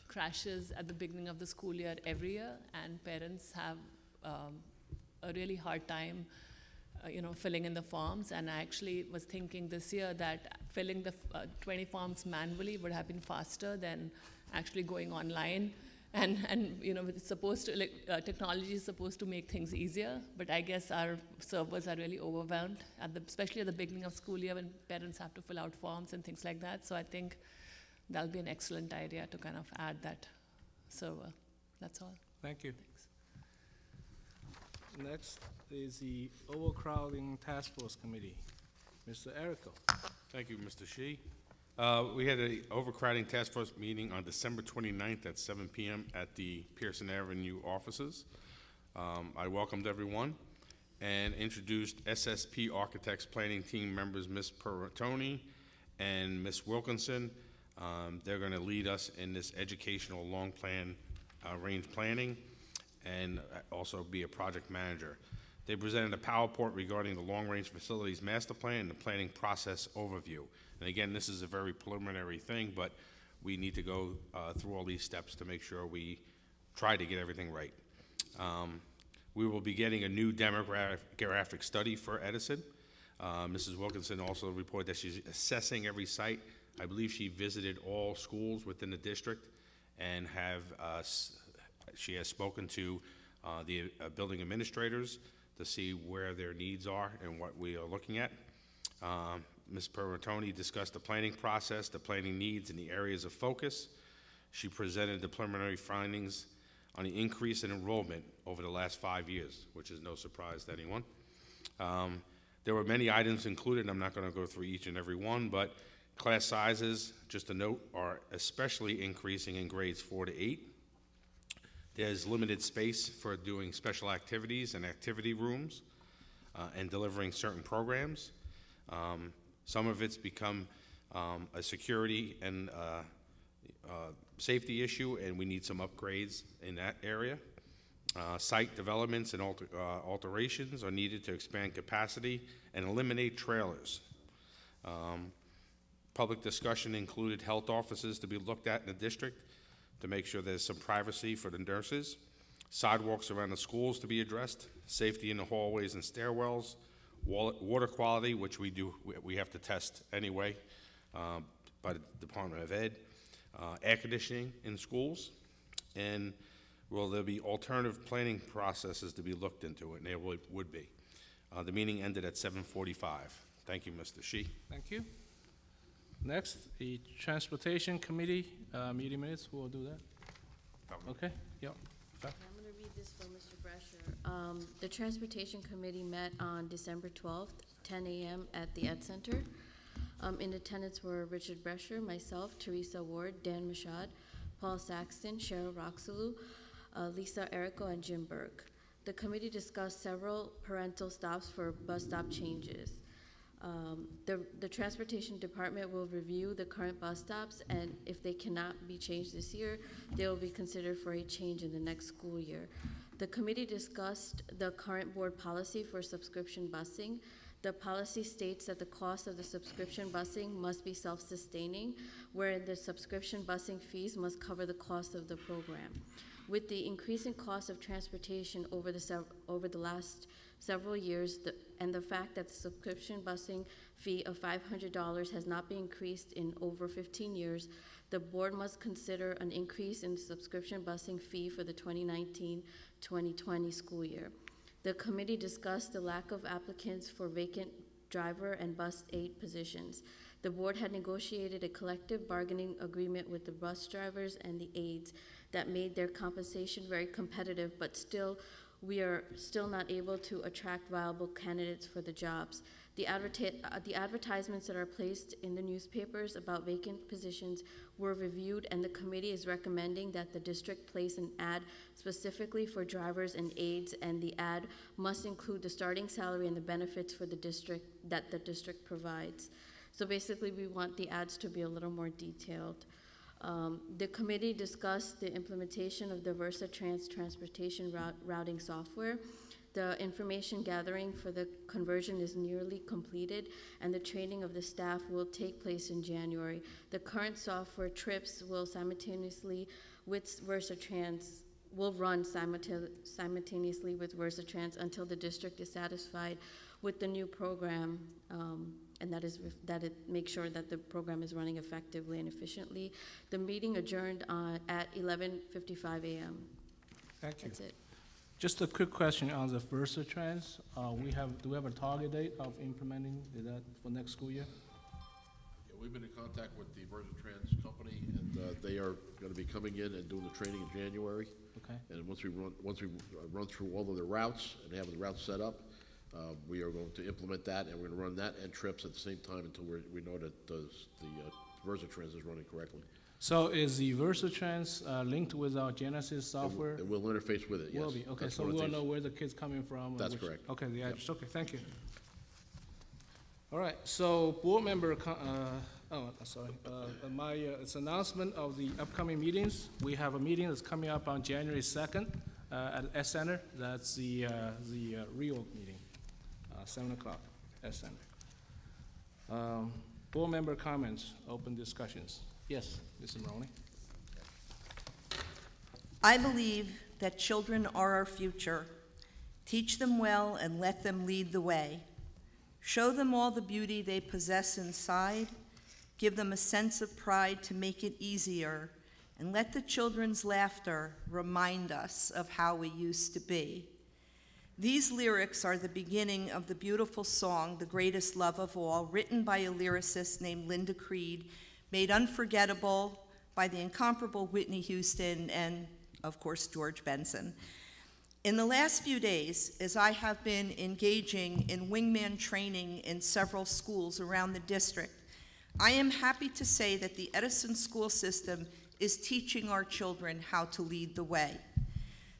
crashes at the beginning of the school year every year, and parents have a really hard time filling in the forms. And I actually was thinking this year that filling the 20 forms manually would have been faster than actually going online. And it's supposed to, technology is supposed to make things easier, but I guess our servers are really overwhelmed, especially at the beginning of school year when parents have to fill out forms and things like that. So I think that'll be an excellent idea to kind of add that server. That's all. Thank you. Thanks. Next is the Overcrowding Task Force Committee. Mr. Erico. Thank you, Mr. Shi. We had an overcrowding task force meeting on December 29th at 7 p.m. at the Pearson Avenue offices. I welcomed everyone and introduced SSP Architects Planning Team members, Ms. Perrotoni and Ms. Wilkinson. They're going to lead us in this educational long plan range planning and also be a project manager. They presented a PowerPoint regarding the long-range facilities master plan and the planning process overview. And again, this is a very preliminary thing, but we need to go through all these steps to make sure we try to get everything right. We will be getting a new demographic study for Edison. Mrs. Wilkinson also reported that she's assessing every site. I believe she visited all schools within the district and she has spoken to the building administrators to see where their needs are and what we are looking at. Ms. Perrotoni discussed the planning process, the planning needs, and the areas of focus. She presented the preliminary findings on the increase in enrollment over the last 5 years, which is no surprise to anyone. There were many items included, and I'm not going to go through each and every one, but class sizes, just a note, are especially increasing in grades 4 to 8. There's limited space for doing special activities and activity rooms and delivering certain programs. Some of it's become a security and safety issue, and we need some upgrades in that area. Site developments and alterations are needed to expand capacity and eliminate trailers. Public discussion included health offices to be looked at in the district to make sure there's some privacy for the nurses, sidewalks around the schools to be addressed, safety in the hallways and stairwells, water quality, which we have to test anyway by the Department of Ed, air conditioning in schools, and will there be alternative planning processes to be looked into? And there would be. The meeting ended at 7:45. Thank you, Mr. Shi. Thank you. Next, the Transportation Committee meeting minutes. Who will do that? Okay, yep. I'm going to read this for Mr. Brescher. The Transportation Committee met on December 12th, 10 a.m. at the Ed Center. In attendance were Richard Brescher, myself, Teresa Ward, Dan Mashad, Paul Saxton, Cheryl Roxalou, Lisa Errico, and Jim Burke. The committee discussed several parental stops for bus stop changes. The Transportation Department will review the current bus stops, and if they cannot be changed this year, they will be considered for a change in the next school year. The committee discussed the current board policy for subscription busing. The policy states that the cost of the subscription busing must be self-sustaining, wherein the subscription busing fees must cover the cost of the program. With the increasing cost of transportation over the last several years, and the fact that the subscription busing fee of $500 has not been increased in over 15 years, the board must consider an increase in the subscription busing fee for the 2019-2020 school year. The committee discussed the lack of applicants for vacant driver and bus aide positions. The board had negotiated a collective bargaining agreement with the bus drivers and the aides that made their compensation very competitive, but we are still not able to attract viable candidates for the jobs. The advertisements that are placed in the newspapers about vacant positions were reviewed, and the committee is recommending that the district place an ad specifically for drivers and aides, and the ad must include the starting salary and the benefits for the district that the district provides. So basically, we want the ads to be a little more detailed. The committee discussed the implementation of the VersaTrans transportation routing software. The information gathering for the conversion is nearly completed, and the training of the staff will take place in January. The current software trips will simultaneously with VersaTrans, will run simultaneously with VersaTrans until the district is satisfied with the new program, and that it makes sure that the program is running effectively and efficiently. The meeting adjourned at 11:55 a.m. Thank you. That's it. Just a quick question on the VersaTrans. Do we have a target date of implementing that for next school year? Yeah, we've been in contact with the VersaTrans company, and they are going to be coming in and doing the training in January. Okay. And once we run through all of the routes and have the routes set up, we are going to implement that, and we're going to run that and trips at the same time until we know that the VersaTrans is running correctly. So is the VersaTrans linked with our Genesis software? It will interface with it, yes. Will be, okay, That's so one of the we'll things. know where the kid's coming from. That's correct. Okay, the address, okay, thank you. All right, so board member, it's announcement of the upcoming meetings. We have a meeting that's coming up on January 2nd at S Center. That's the reorg meeting, 7 o'clock, S Center. Board member comments, open discussions. Yes, Mrs. Maroney. I believe that children are our future. Teach them well and let them lead the way. Show them all the beauty they possess inside. Give them a sense of pride to make it easier. And let the children's laughter remind us of how we used to be. These lyrics are the beginning of the beautiful song, The Greatest Love of All, written by a lyricist named Linda Creed, made unforgettable by the incomparable Whitney Houston and, of course, George Benson. In the last few days, as I have been engaging in wingman training in several schools around the district, I am happy to say that the Edison school system is teaching our children how to lead the way.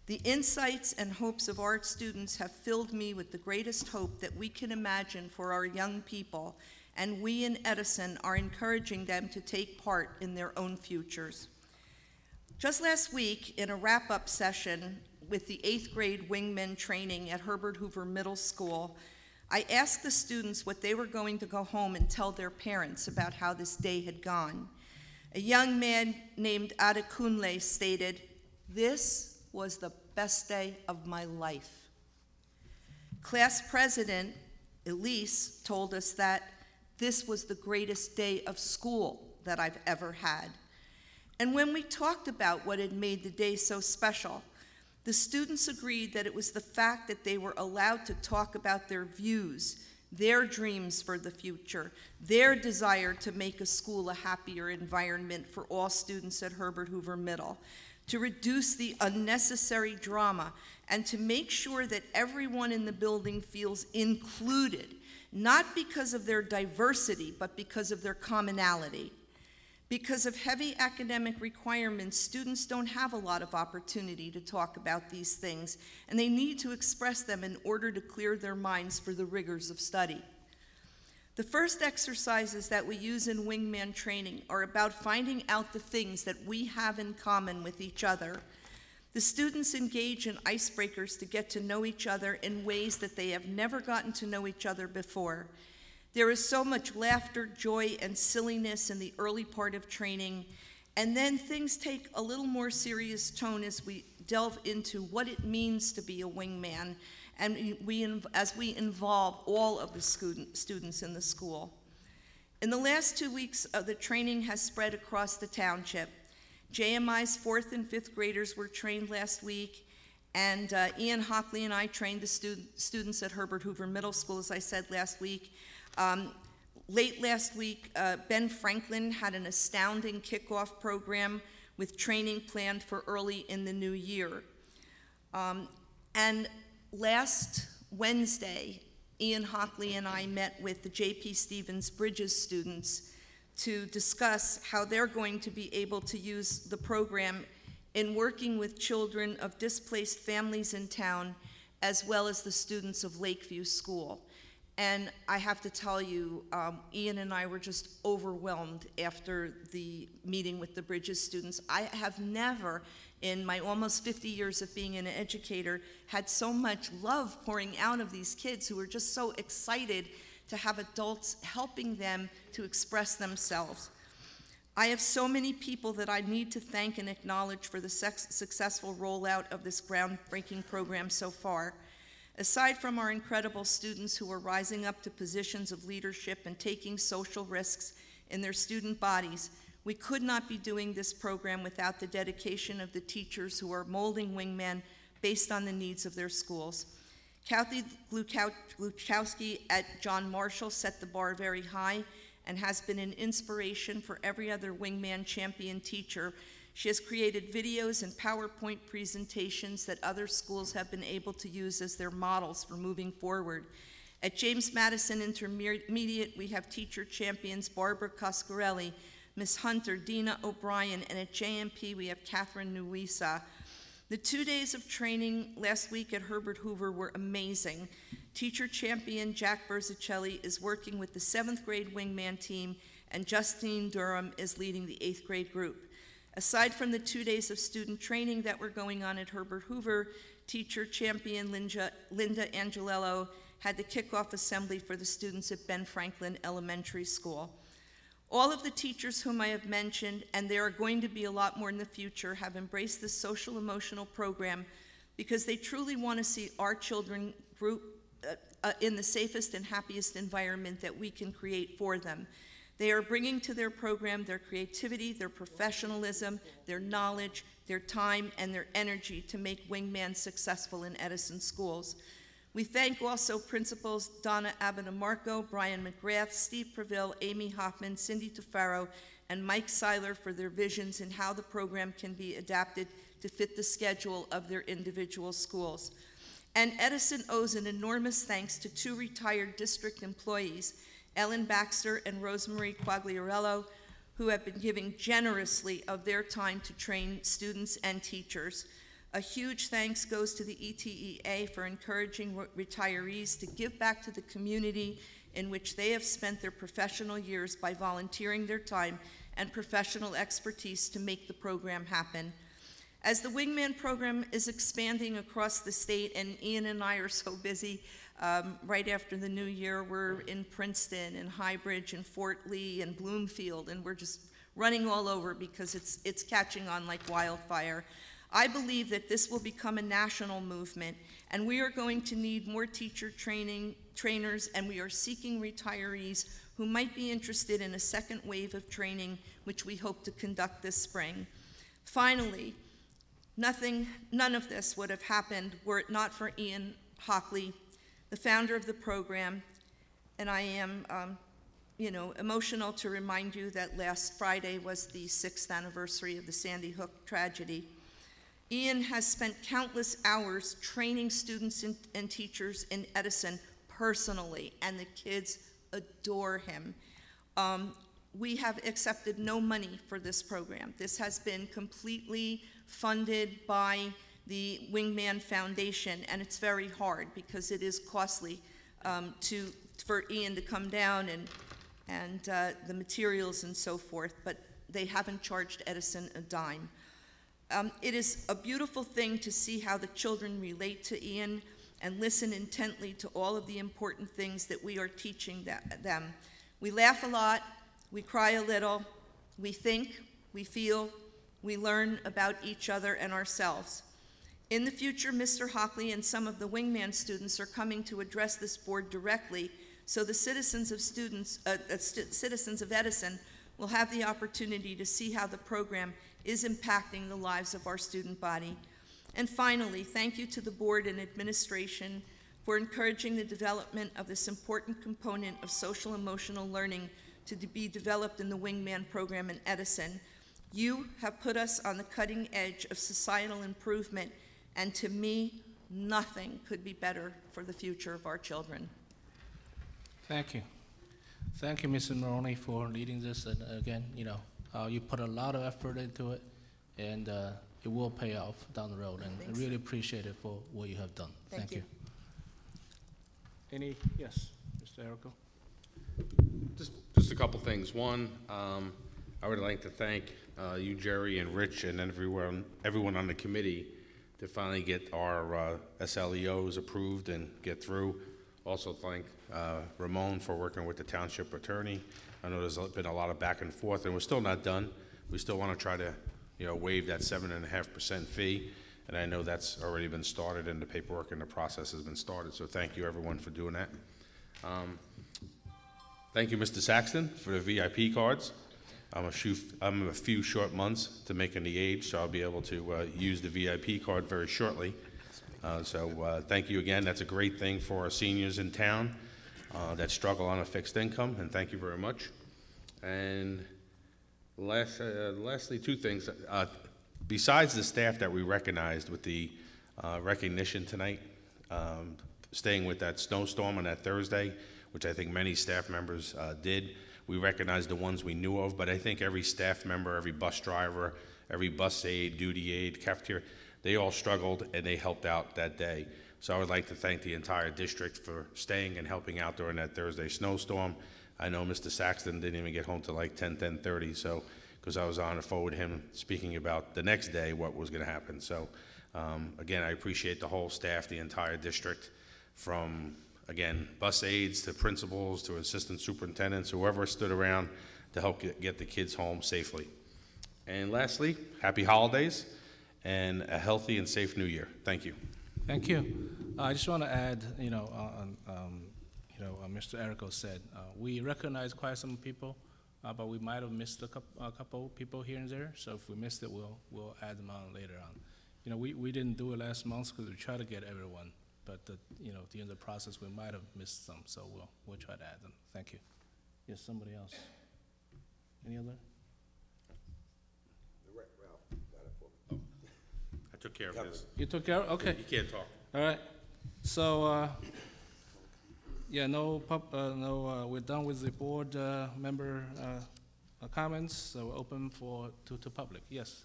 The insights and hopes of our students have filled me with the greatest hope that we can imagine for our young people, and we in Edison are encouraging them to take part in their own futures. Just last week, in a wrap-up session with the 8th grade wingman training at Herbert Hoover Middle School, I asked the students what they were going to go home and tell their parents about how this day had gone. A young man named Adekunle stated, "This was the best day of my life." Class president Elise told us that this was the greatest day of school that I've ever had. And when we talked about what had made the day so special, the students agreed that it was the fact that they were allowed to talk about their views, their dreams for the future, their desire to make a school a happier environment for all students at Herbert Hoover Middle, to reduce the unnecessary drama, and to make sure that everyone in the building feels included, not because of their diversity, but because of their commonality. Because of heavy academic requirements, students don't have a lot of opportunity to talk about these things, and they need to express them in order to clear their minds for the rigors of study. The first exercises that we use in wingman training are about finding out the things that we have in common with each other. The students engage in icebreakers to get to know each other in ways that they have never gotten to know each other before. There is so much laughter, joy, and silliness in the early part of training, and then things take a little more serious tone as we delve into what it means to be a wingman, and as we involve all of the students in the school. In the last 2 weeks, the training has spread across the township. JMI's 4th and 5th graders were trained last week, and Ian Hockley and I trained the students at Herbert Hoover Middle School, as I said last week. Late last week, Ben Franklin had an astounding kickoff program with training planned for early in the new year. And last Wednesday, Ian Hockley and I met with the J.P. Stevens Bridges students to discuss how they're going to be able to use the program in working with children of displaced families in town, as well as the students of Lakeview School. And I have to tell you, Ian and I were just overwhelmed after the meeting with the Bridges students. I have never, in my almost 50 years of being an educator, had so much love pouring out of these kids who were just so excited to have adults helping them to express themselves. I have so many people that I need to thank and acknowledge for the successful rollout of this groundbreaking program so far. Aside from our incredible students who are rising up to positions of leadership and taking social risks in their student bodies, we could not be doing this program without the dedication of the teachers who are molding wingmen based on the needs of their schools. Kathy Gluchowski at John Marshall set the bar very high and has been an inspiration for every other wingman champion teacher. She has created videos and PowerPoint presentations that other schools have been able to use as their models for moving forward. At James Madison Intermediate, we have teacher champions Barbara Coscarelli, Ms. Hunter, Dina O'Brien, and at JMP, we have Catherine Nuisa. The 2 days of training last week at Herbert Hoover were amazing. Teacher champion Jack Berzicelli is working with the 7th grade wingman team, and Justine Durham is leading the 8th grade group. Aside from the 2 days of student training that were going on at Herbert Hoover, teacher champion Linda Angelello had the kickoff assembly for the students at Ben Franklin Elementary School. All of the teachers whom I have mentioned, and there are going to be a lot more in the future, have embraced this social emotional program because they truly want to see our children group in the safest and happiest environment that we can create for them. They are bringing to their program their creativity, their professionalism, their knowledge, their time, and their energy to make wingman successful in Edison schools. We thank also principals Donna Abinamarco, Brian McGrath, Steve Preville, Amy Hoffman, Cindy Tufaro, and Mike Seiler for their visions in how the program can be adapted to fit the schedule of their individual schools. And Edison owes an enormous thanks to 2 retired district employees, Ellen Baxter and Rosemarie Quagliarello, who have been giving generously of their time to train students and teachers. A huge thanks goes to the ETEA for encouraging retirees to give back to the community in which they have spent their professional years by volunteering their time and professional expertise to make the program happen. As the Wingman program is expanding across the state, and Ian and I are so busy, right after the new year, we're in Princeton and Highbridge and Fort Lee and Bloomfield, and we're just running all over because it's catching on like wildfire. I believe that this will become a national movement, and we are going to need more teacher trainers, and we are seeking retirees who might be interested in a second wave of training, which we hope to conduct this spring. Finally, none of this would have happened were it not for Ian Hockley, the founder of the program, and I am emotional to remind you that last Friday was the 6th anniversary of the Sandy Hook tragedy. Ian has spent countless hours training students and teachers in Edison personally, and the kids adore him. We have accepted no money for this program. This has been completely funded by the Wingman Foundation, and it's very hard because it is costly for Ian to come down and the materials and so forth, but they haven't charged Edison a dime. It is a beautiful thing to see how the children relate to Ian and listen intently to all of the important things that we are teaching them. We laugh a lot, we cry a little, we think, we feel, we learn about each other and ourselves. In the future, Mr. Hockley and some of the Wingman students are coming to address this board directly, so the citizens of Edison will have the opportunity to see how the program is impacting the lives of our student body. And finally, thank you to the board and administration for encouraging the development of this important component of social emotional learning to be developed in the Wingman program in Edison. You have put us on the cutting edge of societal improvement, and to me, nothing could be better for the future of our children. Thank you. Thank you, Mrs. Maroney, for leading this. And again, you put a lot of effort into it, and it will pay off down the road. And I really appreciate it for what you have done. Thank you. Yes, Mr. Errico? Just a couple things. One, I would like to thank you, Jerry, and Rich, and everyone on the committee to finally get our SLEOs approved and get through. Also thank Ramon for working with the township attorney. I know there's been a lot of back and forth, and we're still not done. We still want to try to, waive that 7.5% fee, and I know that's already been started, and the paperwork and the process has been started. So thank you, everyone, for doing that. Thank you, Mr. Saxton, for the VIP cards. I'm a few short months to making the age, so I'll be able to use the VIP card very shortly. So thank you again. That's a great thing for our seniors in town that struggle on a fixed income, and thank you very much. And lastly, two things. Besides the staff that we recognized with the recognition tonight, staying with that snowstorm on that Thursday, which I think many staff members did, we recognized the ones we knew of, but I think every staff member, every bus driver, every bus aide, duty aide, cafeteria, they all struggled and they helped out that day. So I would like to thank the entire district for staying and helping out during that Thursday snowstorm. I know Mr. Saxton didn't even get home till like 10:30, so because I was on the phone with him speaking about the next day what was going to happen. So again, I appreciate the whole staff, the entire district, from again bus aides to principals to assistant superintendents, whoever stood around to help get the kids home safely. And lastly, happy holidays and a healthy and safe new year. Thank you. Thank you. I just want to add, Mr. Errico said, we recognize quite some people, but we might have missed a couple people here and there. So if we missed it, we'll add them on later on. We didn't do it last month because we tried to get everyone, but at the end of the process, we might have missed some. So we'll try to add them. Thank you. Yes, somebody else. Any other? I took care of his. You took care of it? Okay. You can't talk. All right. So, we're done with the board member comments, so we're open to public. Yes.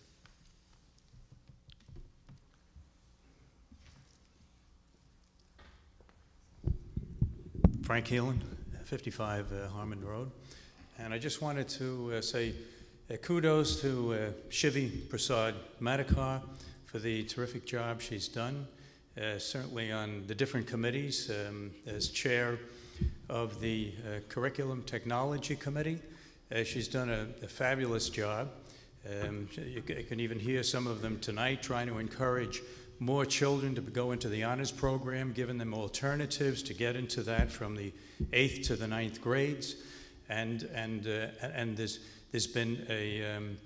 Frank Heelan, 55 Harmon Road. And I just wanted to say kudos to Shivi Prasad Madhukar for the terrific job she's done, certainly on the different committees. As chair of the Curriculum Technology Committee, she's done a fabulous job. You can even hear some of them tonight trying to encourage more children to go into the honors program, giving them alternatives to get into that from the 8th to the 9th grades. and there's been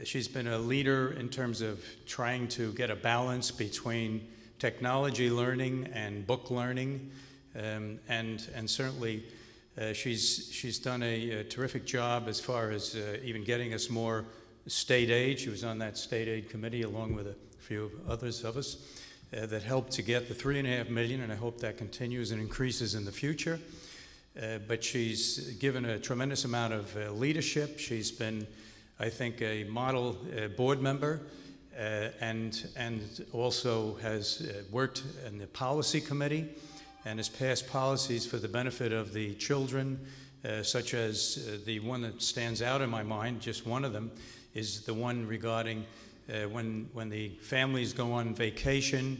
she's been a leader in terms of trying to get a balance between technology learning and book learning, and certainly she's done a terrific job as far as even getting us more state aid. She was on that state aid committee along with a few others of us that helped to get the $3.5 million, and I hope that continues and increases in the future. But she's given a tremendous amount of leadership. She's been, I think, a model board member, and also has worked in the policy committee and has passed policies for the benefit of the children, such as the one that stands out in my mind, just one of them, is the one regarding when the families go on vacation,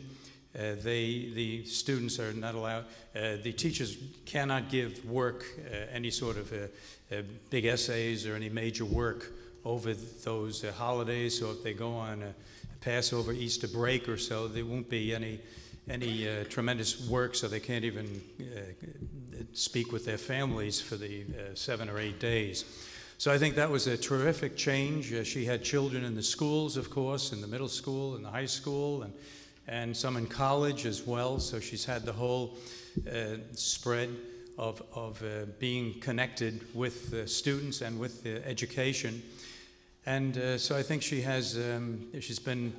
the students are not allowed, the teachers cannot give work, any sort of big essays or any major work over those holidays. So if they go on a Passover, Easter break or so, there won't be any tremendous work, so they can't even speak with their families for the 7 or 8 days. So I think that was a terrific change. She had children in the schools, of course, in the middle school and the high school, and some in college as well. So she's had the whole spread of being connected with students and with education. And so I think she has, she's been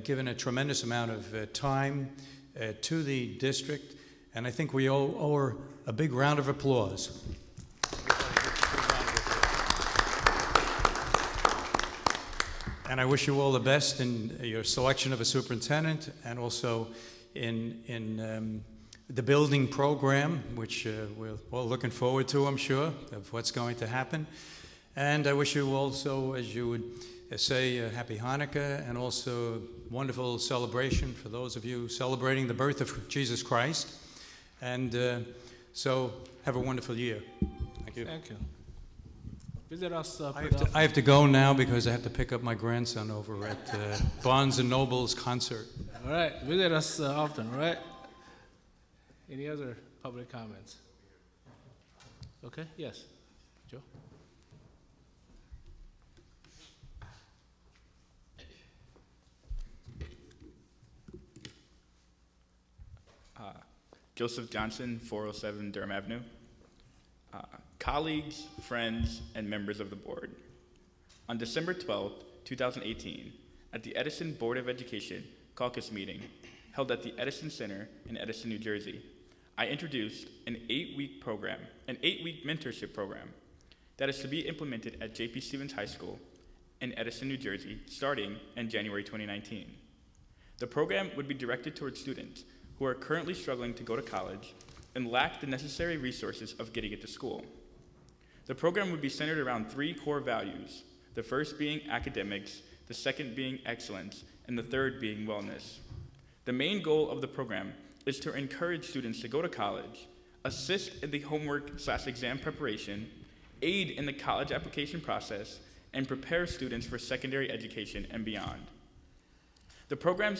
given a tremendous amount of time to the district, and I think we owe her a big round of applause. And I wish you all the best in your selection of a superintendent, and also in the building program, which we're all looking forward to, I'm sure, of what's going to happen. And I wish you also, as you would say, Happy Hanukkah, and also wonderful celebration for those of you celebrating the birth of Jesus Christ. And so have a wonderful year. Thank you. Thank you. Visit us. I have to go now because I have to pick up my grandson over at Barnes & Noble's concert. All right. Visit us often, all right? Any other public comments? Okay, yes. Joe? Joseph Johnson, 407 Durham Avenue. Colleagues, friends, and members of the board. On December 12, 2018, at the Edison Board of Education caucus meeting held at the Edison Center in Edison, New Jersey, I introduced an 8-week program, an 8-week mentorship program that is to be implemented at J.P. Stevens High School in Edison, New Jersey, starting in January 2019. The program would be directed towards students who are currently struggling to go to college and lack the necessary resources of getting it to school. The program would be centered around 3 core values, the first being academics, the second being excellence, and the third being wellness. The main goal of the program is to encourage students to go to college, assist in the homework/exam preparation, aid in the college application process, and prepare students for secondary education and beyond. The program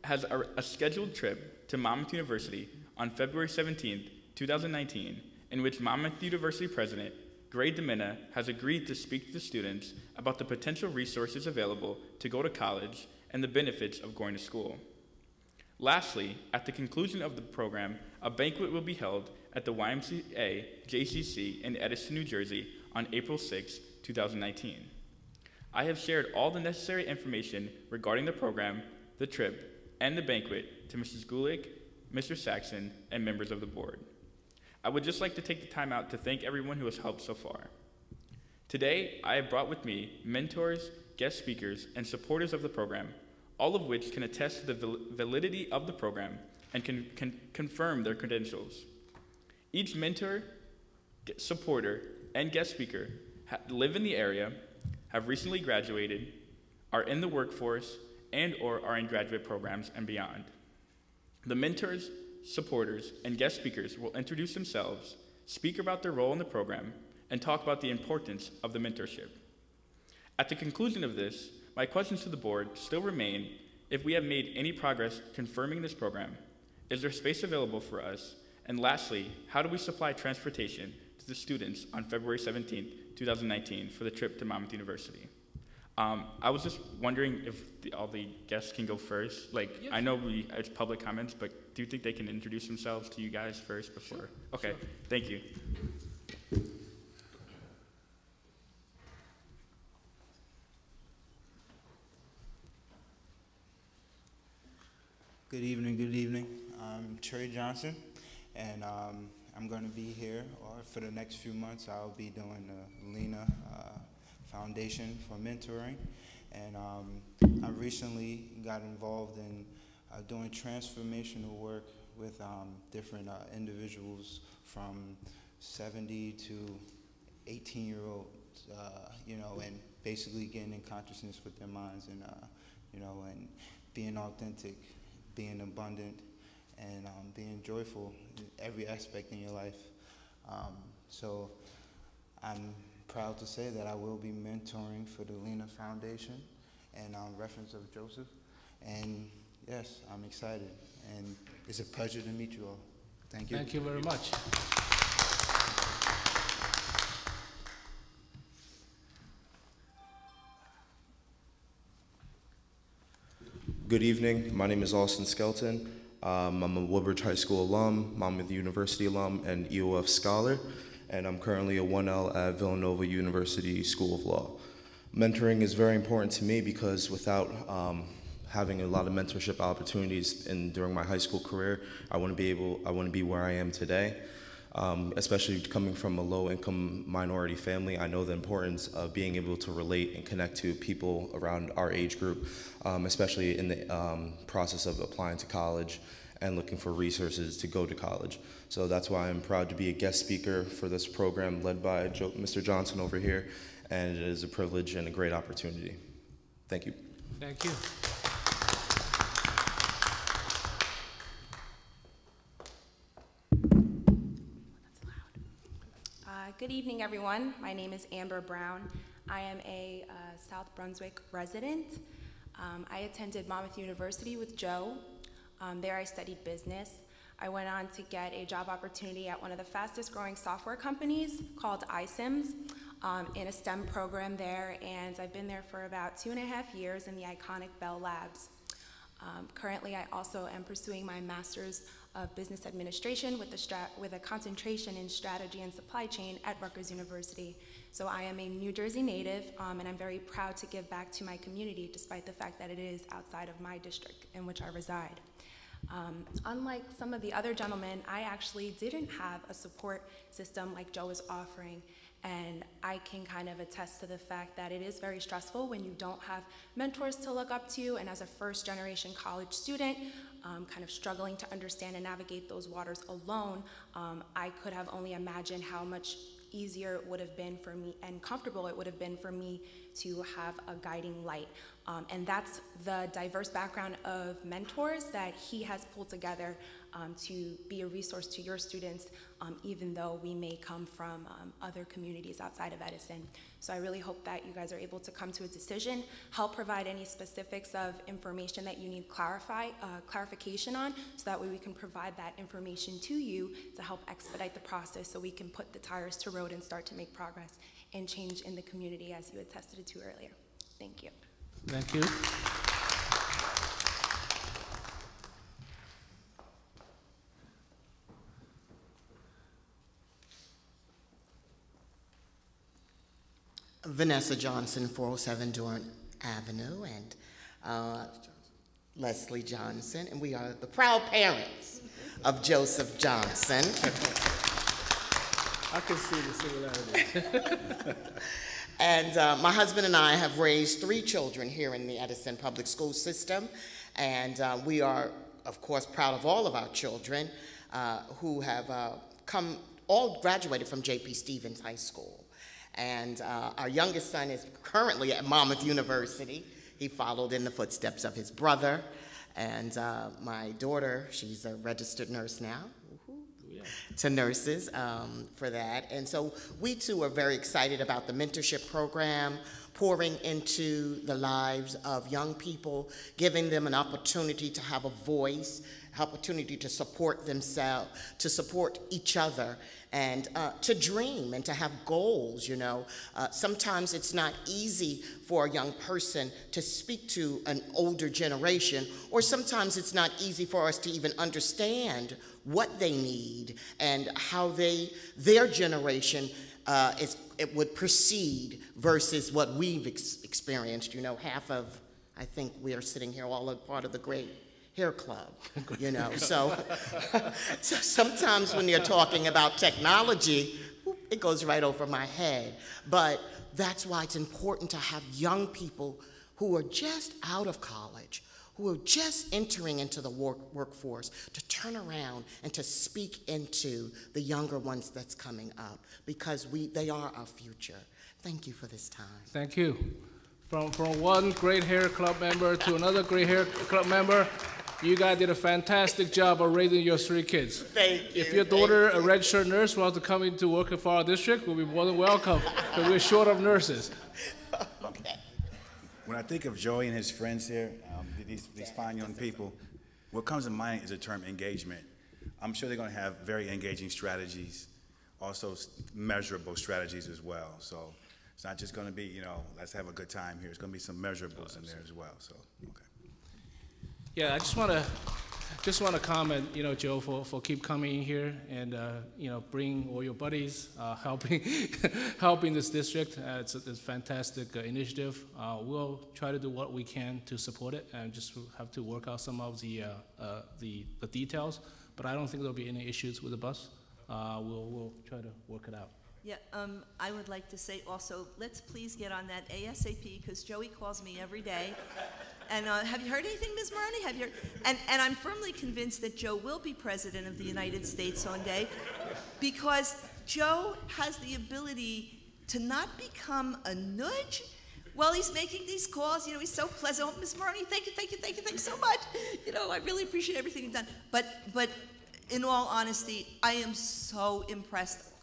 has a scheduled trip to Monmouth University on February 17, 2019, in which Monmouth University President Gray Demena has agreed to speak to the students about the potential resources available to go to college and the benefits of going to school. Lastly, at the conclusion of the program, a banquet will be held at the YMCA JCC in Edison, New Jersey on April 6, 2019. I have shared all the necessary information regarding the program, the trip, and the banquet to Mrs. Gulick, Mr. Saxon, and members of the board. I would just like to take the time out to thank everyone who has helped so far. Today, I have brought with me mentors, guest speakers, and supporters of the program, all of which can attest to the validity of the program and can confirm their credentials. Each mentor, supporter, and guest speaker live in the area, have recently graduated, are in the workforce, and/or are in graduate programs and beyond. The mentors, supporters, and guest speakers will introduce themselves, speak about their role in the program, and talk about the importance of the mentorship. At the conclusion of this, my questions to the board still remain: if we have made any progress confirming this program, is there space available for us? And lastly, how do we supply transportation to the students on February 17th, 2019 for the trip to Monmouth University. I was just wondering if all the guests can go first. Like, I know it's public comments, but do you think they can introduce themselves to you guys first before? Sure. Okay, sure. Thank you. Good evening. I'm Trey Johnson, and I'm going to be here, or for the next few months, I'll be doing the Lena Foundation for mentoring. And I recently got involved in doing transformational work with different individuals from 70 to 18-year-olds, and basically getting in consciousness with their minds and, and being authentic, being abundant, and being joyful in every aspect in your life. So I'm proud to say that I will be mentoring for the Lena Foundation and reference of Joseph. And yes, I'm excited. And it's a pleasure to meet you all. Thank you. Thank you very much. Good evening. My name is Austin Skelton. I'm a Woodbridge High School alum, Monmouth University alum, and EOF scholar, and I'm currently a 1L at Villanova University School of Law. Mentoring is very important to me because without having a lot of mentorship opportunities during my high school career, I wouldn't be where I am today. Especially coming from a low-income minority family, I know the importance of being able to relate and connect to people around our age group, especially in the process of applying to college and looking for resources to go to college. So that's why I'm proud to be a guest speaker for this program led by Mr. Johnson over here, and it is a privilege and a great opportunity. Thank you. Thank you. Good evening, everyone. My name is Amber Brown. I am a South Brunswick resident. I attended Monmouth University with Joe. There I studied business. I went on to get a job opportunity at one of the fastest growing software companies called iSIMS in a STEM program there, and I've been there for about 2.5 years in the iconic Bell Labs. Currently, I also am pursuing my master's of business administration with a concentration in strategy and supply chain at Rutgers University. So I am a New Jersey native, and I'm very proud to give back to my community despite the fact that it is outside of my district in which I reside. Unlike some of the other gentlemen, I actually didn't have a support system like Joe is offering. And I can kind of attest to the fact that it is very stressful when you don't have mentors to look up to, and as a first-generation college student, kind of struggling to understand and navigate those waters alone, I could have only imagined how much easier it would have been for me and comfortable it would have been for me to have a guiding light. And that's the diverse background of mentors that he has pulled together to be a resource to your students, even though we may come from other communities outside of Edison. So I really hope that you guys are able to come to a decision, help provide any specifics of information that you need clarification on, so that way we can provide that information to you to help expedite the process so we can put the tires to road and start to make progress and change in the community as you attested to earlier. Thank you. Thank you. Vanessa Johnson, 407 Durant Avenue, and Leslie Johnson, and we are the proud parents of Joseph Johnson. I can see the similarities. And my husband and I have raised 3 children here in the Edison Public School System, and we are, of course, proud of all of our children who have all graduated from J.P. Stevens High School. And our youngest son is currently at Monmouth University. He followed in the footsteps of his brother. And my daughter, she's a registered nurse now, to nurses for that. And so we too are very excited about the mentorship program, pouring into the lives of young people, giving them an opportunity to have a voice, opportunity to support themselves, to support each other, and to dream and to have goals, you know. Sometimes it's not easy for a young person to speak to an older generation, or sometimes it's not easy for us to even understand what they need and how their generation it would proceed versus what we've experienced. You know, half of, I think we are sitting here all a part of the great hair club, you know. So sometimes when you're talking about technology, it goes right over my head. But that's why it's important to have young people who are just out of college, who are just entering into the workforce, to turn around and to speak into the younger ones that's coming up, because they are our future. Thank you for this time. Thank you. From one great hair club member to another great hair club member, you guys did a fantastic job of raising your 3 kids. Thank you. If your daughter, a registered nurse, wants to come into work for our district, we'll be more than welcome, because we're short of nurses. Okay. When I think of Joey and his friends here, these fine young people, what comes to mind is the term engagement. I'm sure they're going to have very engaging strategies, also measurable strategies as well. So it's not just going to be, you know, let's have a good time here. It's going to be some measurables in there as well. So, okay. Yeah, I just want to comment, you know, Joe, for keep coming in here and you know, bring all your buddies, helping this district. It's a fantastic initiative. We'll try to do what we can to support it, and just have to work out some of the details. But I don't think there'll be any issues with the bus. We'll try to work it out. Yeah, I would like to say also, let's please get on that ASAP, because Joey calls me every day. And have you heard anything, Ms. Maroney? Have you heard? And I'm firmly convinced that Joe will be President of the United States one day, because Joe has the ability to not become a nudge while he's making these calls. You know, he's so pleasant. Oh, Ms. Maroney, thank you so much. You know, I really appreciate everything you've done. But in all honesty, I am so impressed.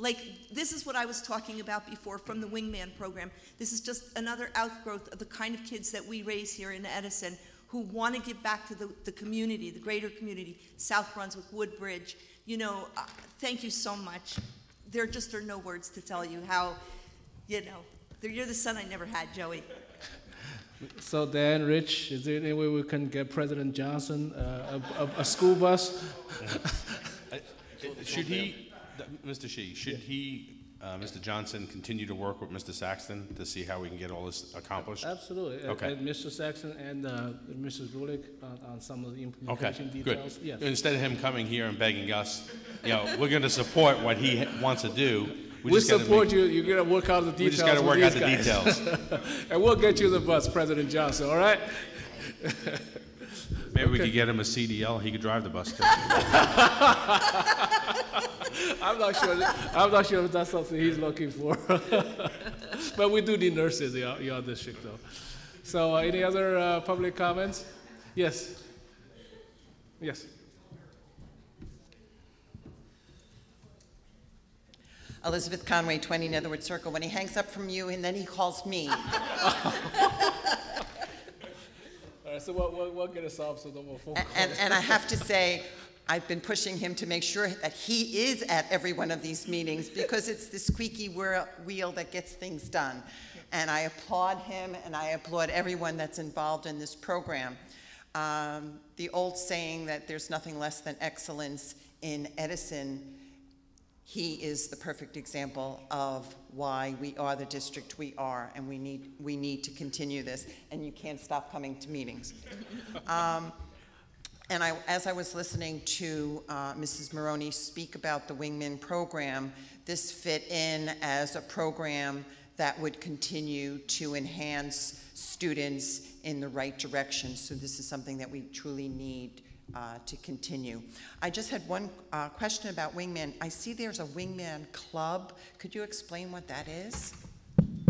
Like, this is what I was talking about before from the Wingman program. This is just another outgrowth of the kind of kids that we raise here in Edison, who want to give back to the community, the greater community, South Brunswick, Woodbridge. You know, thank you so much. There just are no words to tell you how, you know, you're the son I never had, Joey. So Dan, Rich, is there any way we can get President Johnson a school bus? Should he... Mr. Shi, should he, Mr. Johnson, continue to work with Mr. Saxton to see how we can get all this accomplished? Absolutely. Okay. And Mr. Saxton and Mrs. Rulick on some of the implementation details. Good. Yes. Instead of him coming here and begging us, you know, we're going to support what he wants to do. We'll support you. You're going to work out the details. We just got to work out the details. And we'll get you the bus, President Johnson, all right? Maybe we could get him a CDL. He could drive the bus too. I'm not sure if that's something he's looking for. But we do need nurses in our district, though. So, any other public comments? Yes. Yes. Elizabeth Conway, 20 Netherwood Circle. When he hangs up from you, and then he calls me. All right, so we'll get us off so no more phone calls. And I have to say, I've been pushing him to make sure that he is at every one of these meetings, because it's the squeaky wheel that gets things done. And I applaud him, and I applaud everyone that's involved in this program. The old saying that there's nothing less than excellence in Edison, he is the perfect example of why we are the district we are, and we need to continue this, and you can't stop coming to meetings. And as I was listening to Mrs. Maroney speak about the Wingman program, this fit in as a program that would continue to enhance students in the right direction. So this is something that we truly need to continue. I just had one question about Wingman. I see there's a Wingman Club. Could you explain what that is?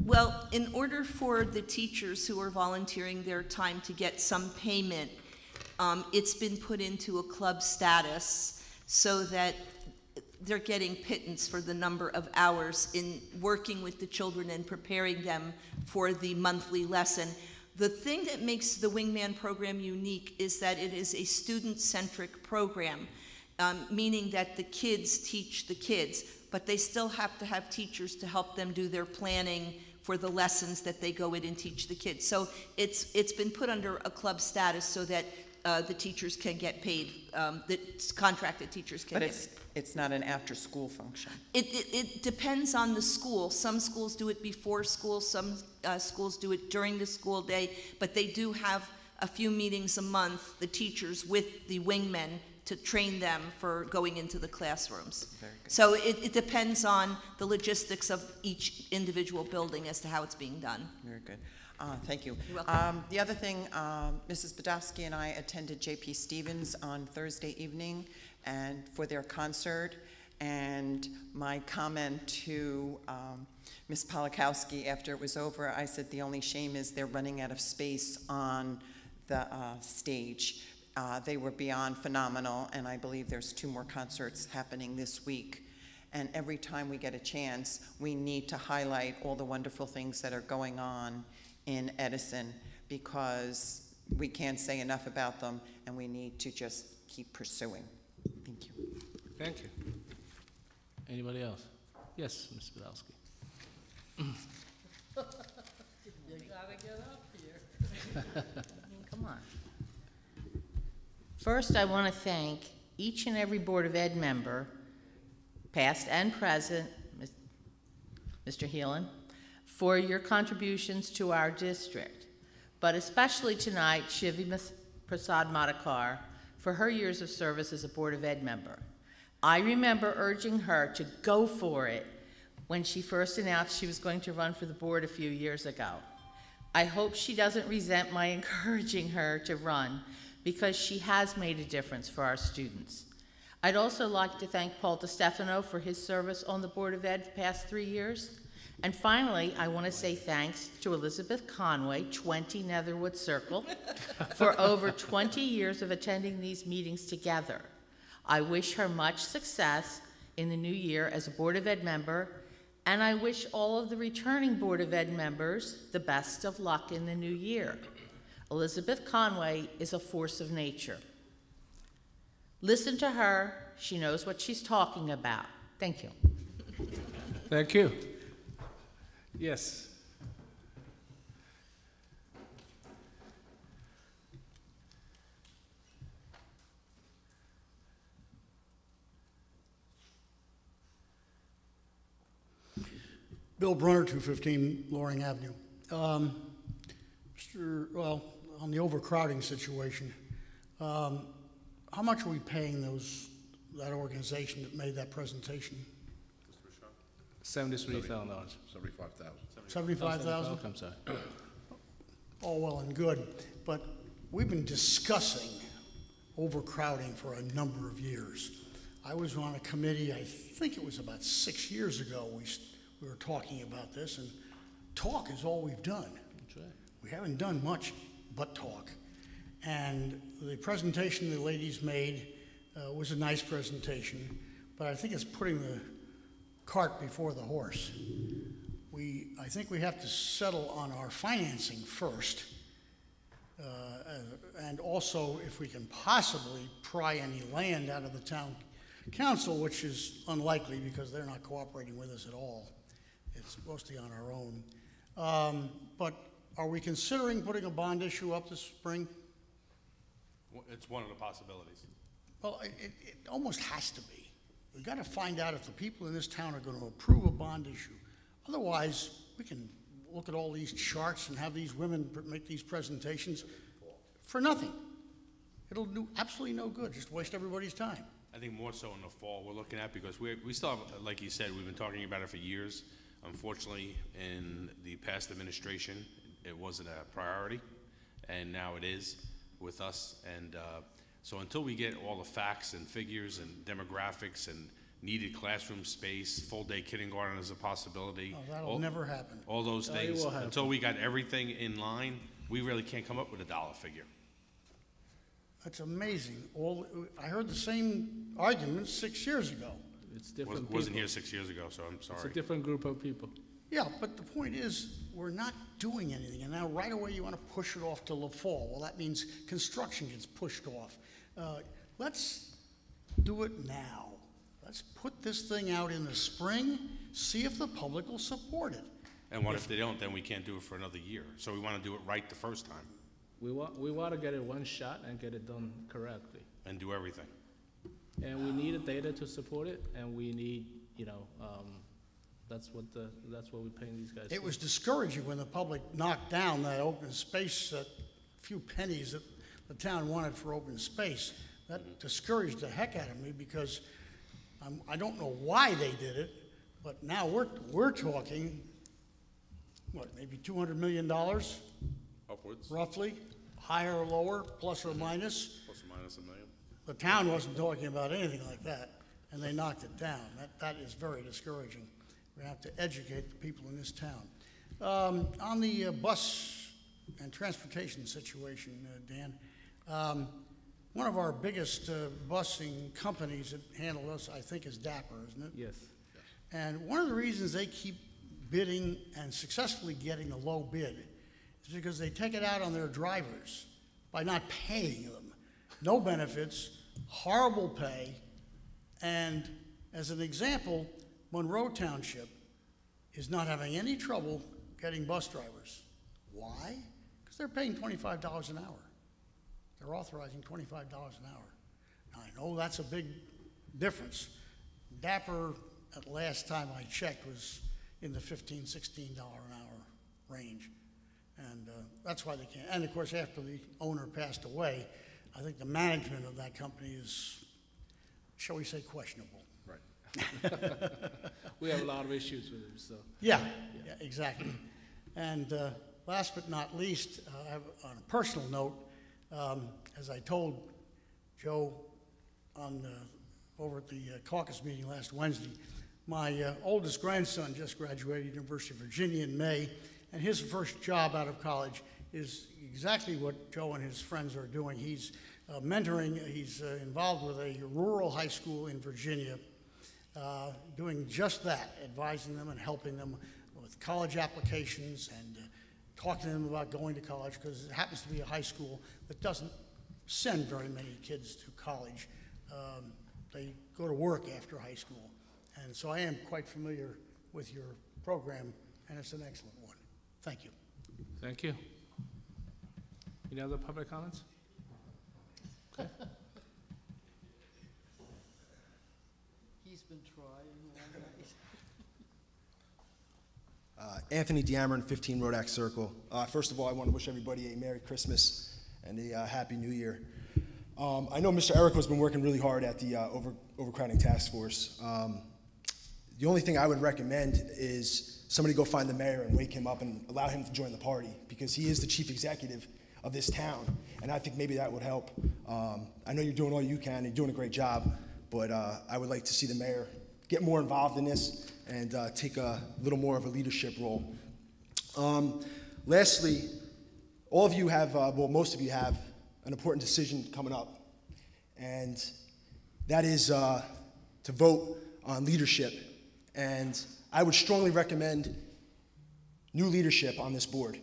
Well, in order for the teachers who are volunteering their time to get some payment, it's been put into a club status so that they're getting pittance for the number of hours in working with the children and preparing them for the monthly lesson. The thing that makes the Wingman program unique is that it is a student-centric program, meaning that the kids teach the kids, but they still have to have teachers to help them do their planning for the lessons that they go in and teach the kids. So it's been put under a club status so that the teachers can get paid, the contracted teachers can But get paid. it's not an after-school function. It depends on the school. Some schools do it before school, some schools do it during the school day, but they do have a few meetings a month, the teachers with the wingmen, to train them for going into the classrooms. Very good. So it depends on the logistics of each individual building as to how it's being done. Very good. Thank you. You're welcome. The other thing, Mrs. Badowski and I attended J.P. Stevens on Thursday evening and for their concert. And my comment to Ms. Polakowski after it was over, I said the only shame is they're running out of space on the stage. They were beyond phenomenal, and I believe there's 2 more concerts happening this week. And every time we get a chance, we need to highlight all the wonderful things that are going on in Edison, because we can't say enough about them, and we need to just keep pursuing. Thank you. Thank you. Anybody else? Yes, Ms. Badowski. You gotta get up here. Come on. First, I want to thank each and every Board of Ed member, past and present, Mr. Heelan, for your contributions to our district, but especially tonight, Shivi Prasad Madakar, for her years of service as a Board of Ed member. I remember urging her to go for it when she first announced she was going to run for the board a few years ago. I hope she doesn't resent my encouraging her to run, because she has made a difference for our students. I'd also like to thank Paul DiStefano for his service on the Board of Ed the past 3 years. And finally, I want to say thanks to Elizabeth Conway, 20 Netherwood Circle, for over 20 years of attending these meetings together. I wish her much success in the new year as a Board of Ed member, and I wish all of the returning Board of Ed members the best of luck in the new year. Elizabeth Conway is a force of nature. Listen to her. She knows what she's talking about. Thank you. Thank you. Yes. Bill Brunner, 215 Loring Avenue. On the overcrowding situation, how much are we paying that organization that made that presentation? $73,000. $75,000? I'm sorry. All well and good, but we've been discussing overcrowding for a number of years. I was on a committee, I think it was about 6 years ago, we were talking about this, and talk is all we've done. That's right. We haven't done much but talk. And the presentation the ladies made was a nice presentation, but I think it's putting the cart before the horse. I think we have to settle on our financing first, and also if we can possibly pry any land out of the town council, which is unlikely because they're not cooperating with us at all. It's mostly on our own. But are we considering putting a bond issue up this spring? It's one of the possibilities. Well, it almost has to be. We've got to find out if the people in this town are going to approve a bond issue. Otherwise, we can look at all these charts and have these women make these presentations for nothing. It'll do absolutely no good, just waste everybody's time. I think more so in the fall we're looking at, because we still have, like you said, we've been talking about it for years. Unfortunately, in the past administration, it wasn't a priority, and now it is with us. And so until we get all the facts and figures and demographics and needed classroom space, full-day kindergarten is a possibility. Oh, that'll never happen. All those It things. will happen. Until we got everything in line, we really can't come up with a dollar figure. That's amazing. I heard the same arguments 6 years ago. it's different people. Wasn't here 6 years ago, so I'm sorry. It's a different group of people. Yeah, but the point is, we're not doing anything, and now right away you want to push it off to the fall. Well, that means construction gets pushed off. Let's do it now. Let's put this thing out in the spring, see if the public will support it. And what if they don't, then we can't do it for another year. So we want to do it right the first time We want to get it one shot and get it done correctly. and do everything. And we need the data to support it, and we need, that's what we're paying these guys. It was discouraging when the public knocked down that open space, that few pennies that the town wanted for open space. That discouraged the heck out of me because I don't know why they did it, but now we're talking, what, maybe $200 million? Upwards. Roughly, higher or lower, plus or minus. Plus or minus $1 million. The town wasn't talking about anything like that, and they knocked it down. That is very discouraging. We have to educate the people in this town. On the bus and transportation situation, Dan, one of our biggest busing companies that handle us, I think, is Dapper, isn't it? Yes. And one of the reasons they keep bidding and successfully getting a low bid is because they take it out on their drivers by not paying them. No benefits, horrible pay, and as an example, Monroe Township is not having any trouble getting bus drivers. Why? Because they're paying $25 an hour. They're authorizing $25 an hour. Now, I know that's a big difference. Dapper, at last time I checked, was in the $15, $16 an hour range. And that's why they can't. And of course, after the owner passed away, I think the management of that company is, shall we say, questionable. Right. We have a lot of issues with them, so. Yeah, exactly. And last but not least, on a personal note, as I told Joe over at the caucus meeting last Wednesday, my oldest grandson just graduated University of Virginia in May, and his first job out of college is exactly what Joe and his friends are doing. He's mentoring, he's involved with a rural high school in Virginia, doing just that, advising them and helping them with college applications and talking to them about going to college, because it happens to be a high school that doesn't send very many kids to college. They go to work after high school. And so I am quite familiar with your program, and it's an excellent one. Thank you. Thank you. Any other public comments? Okay. He's been trying all night. Anthony Diamond, 15 Rodak Circle. First of all, I want to wish everybody a Merry Christmas and a Happy New Year. I know Mr. Erico has been working really hard at the overcrowding task force. The only thing I would recommend is somebody go find the mayor and wake him up and allow him to join the party, because he is the chief executive of this town, and I think maybe that would help. I know you're doing all you can, you're doing a great job, but I would like to see the mayor get more involved in this and take a little more of a leadership role. Lastly, all of you have, well, most of you have an important decision coming up, and that is to vote on leadership. And I would strongly recommend new leadership on this board.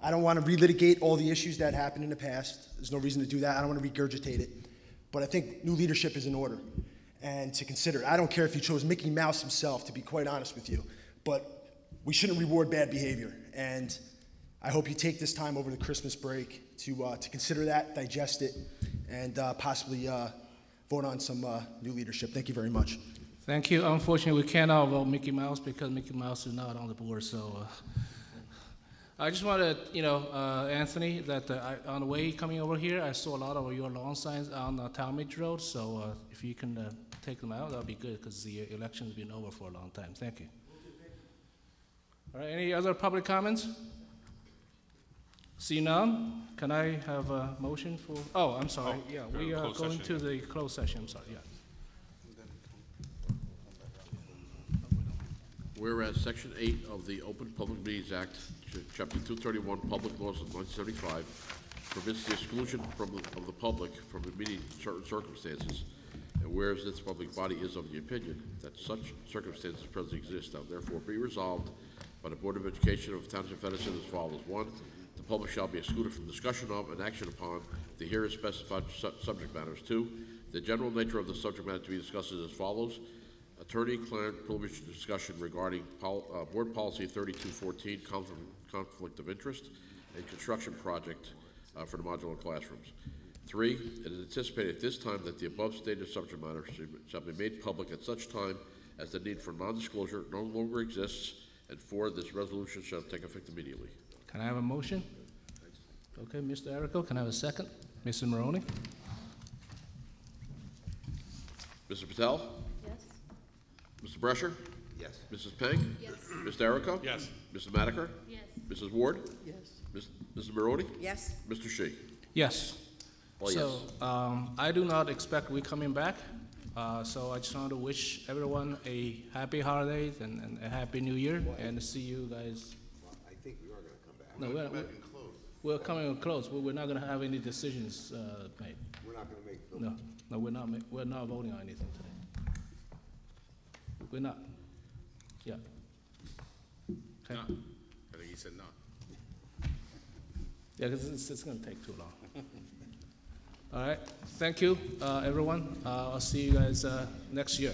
I don't want to relitigate all the issues that happened in the past. There's no reason to do that. I don't want to regurgitate it. But I think new leadership is in order and to consider. I don't care if you chose Mickey Mouse himself, to be quite honest with you, but we shouldn't reward bad behavior. And I hope you take this time over the Christmas break to consider that, digest it, and possibly vote on some new leadership. Thank you very much. Thank you. Unfortunately, we cannot vote Mickey Mouse because Mickey Mouse is not on the board. So I just want to, Anthony, that on the way coming over here, I saw a lot of your lawn signs on Talmadge Road. So if you can take them out, that would be good, because the election's been over for a long time. Thank you. All right. Any other public comments? See none. Can I have a motion for? Oh, I'm sorry. Yeah, we are going to the closed session. I'm sorry. Yeah. Whereas Section 8 of the Open Public Meetings Act, Chapter 231, Public Laws of 1975, permits the exclusion of the public from a meeting in certain circumstances, in And whereas this public body is of the opinion that such circumstances presently exist, now therefore be resolved by the Board of Education of Township of Edison as follows. 1, the public shall be excluded from discussion of and action upon the here specified subject matters. 2, the general nature of the subject matter to be discussed is as follows. Attorney-client privilege discussion regarding Board Policy 3214, conflict of interest, and construction project for the modular classrooms. 3, it is anticipated at this time that the above stated subject matter shall be made public at such time as the need for non-disclosure no longer exists, and 4, this resolution shall take effect immediately. Can I have a motion? Okay, Mr. Errico, can I have a second? Mrs. Maroney? Mr. Patel? Yes. Mr. Brescher? Yes. Mrs. Peng? Yes. Mr. Errico? Yes. Mrs. Madiker? Yes. Mrs. Ward? Yes. Mrs. Maroney? Yes. Mr. Shi? Yes. All So, I do not expect we coming back, so I just want to wish everyone a happy holidays and a happy new year, and see you guys. I think we are gonna come back. No, we're coming close, but we're not gonna have any decisions, made. We're not gonna make. No, we're not voting on anything today. We're not. Yeah. Okay. No. I think he said no. Yeah, because it's gonna take too long. All right, thank you, everyone. I'll see you guys next year.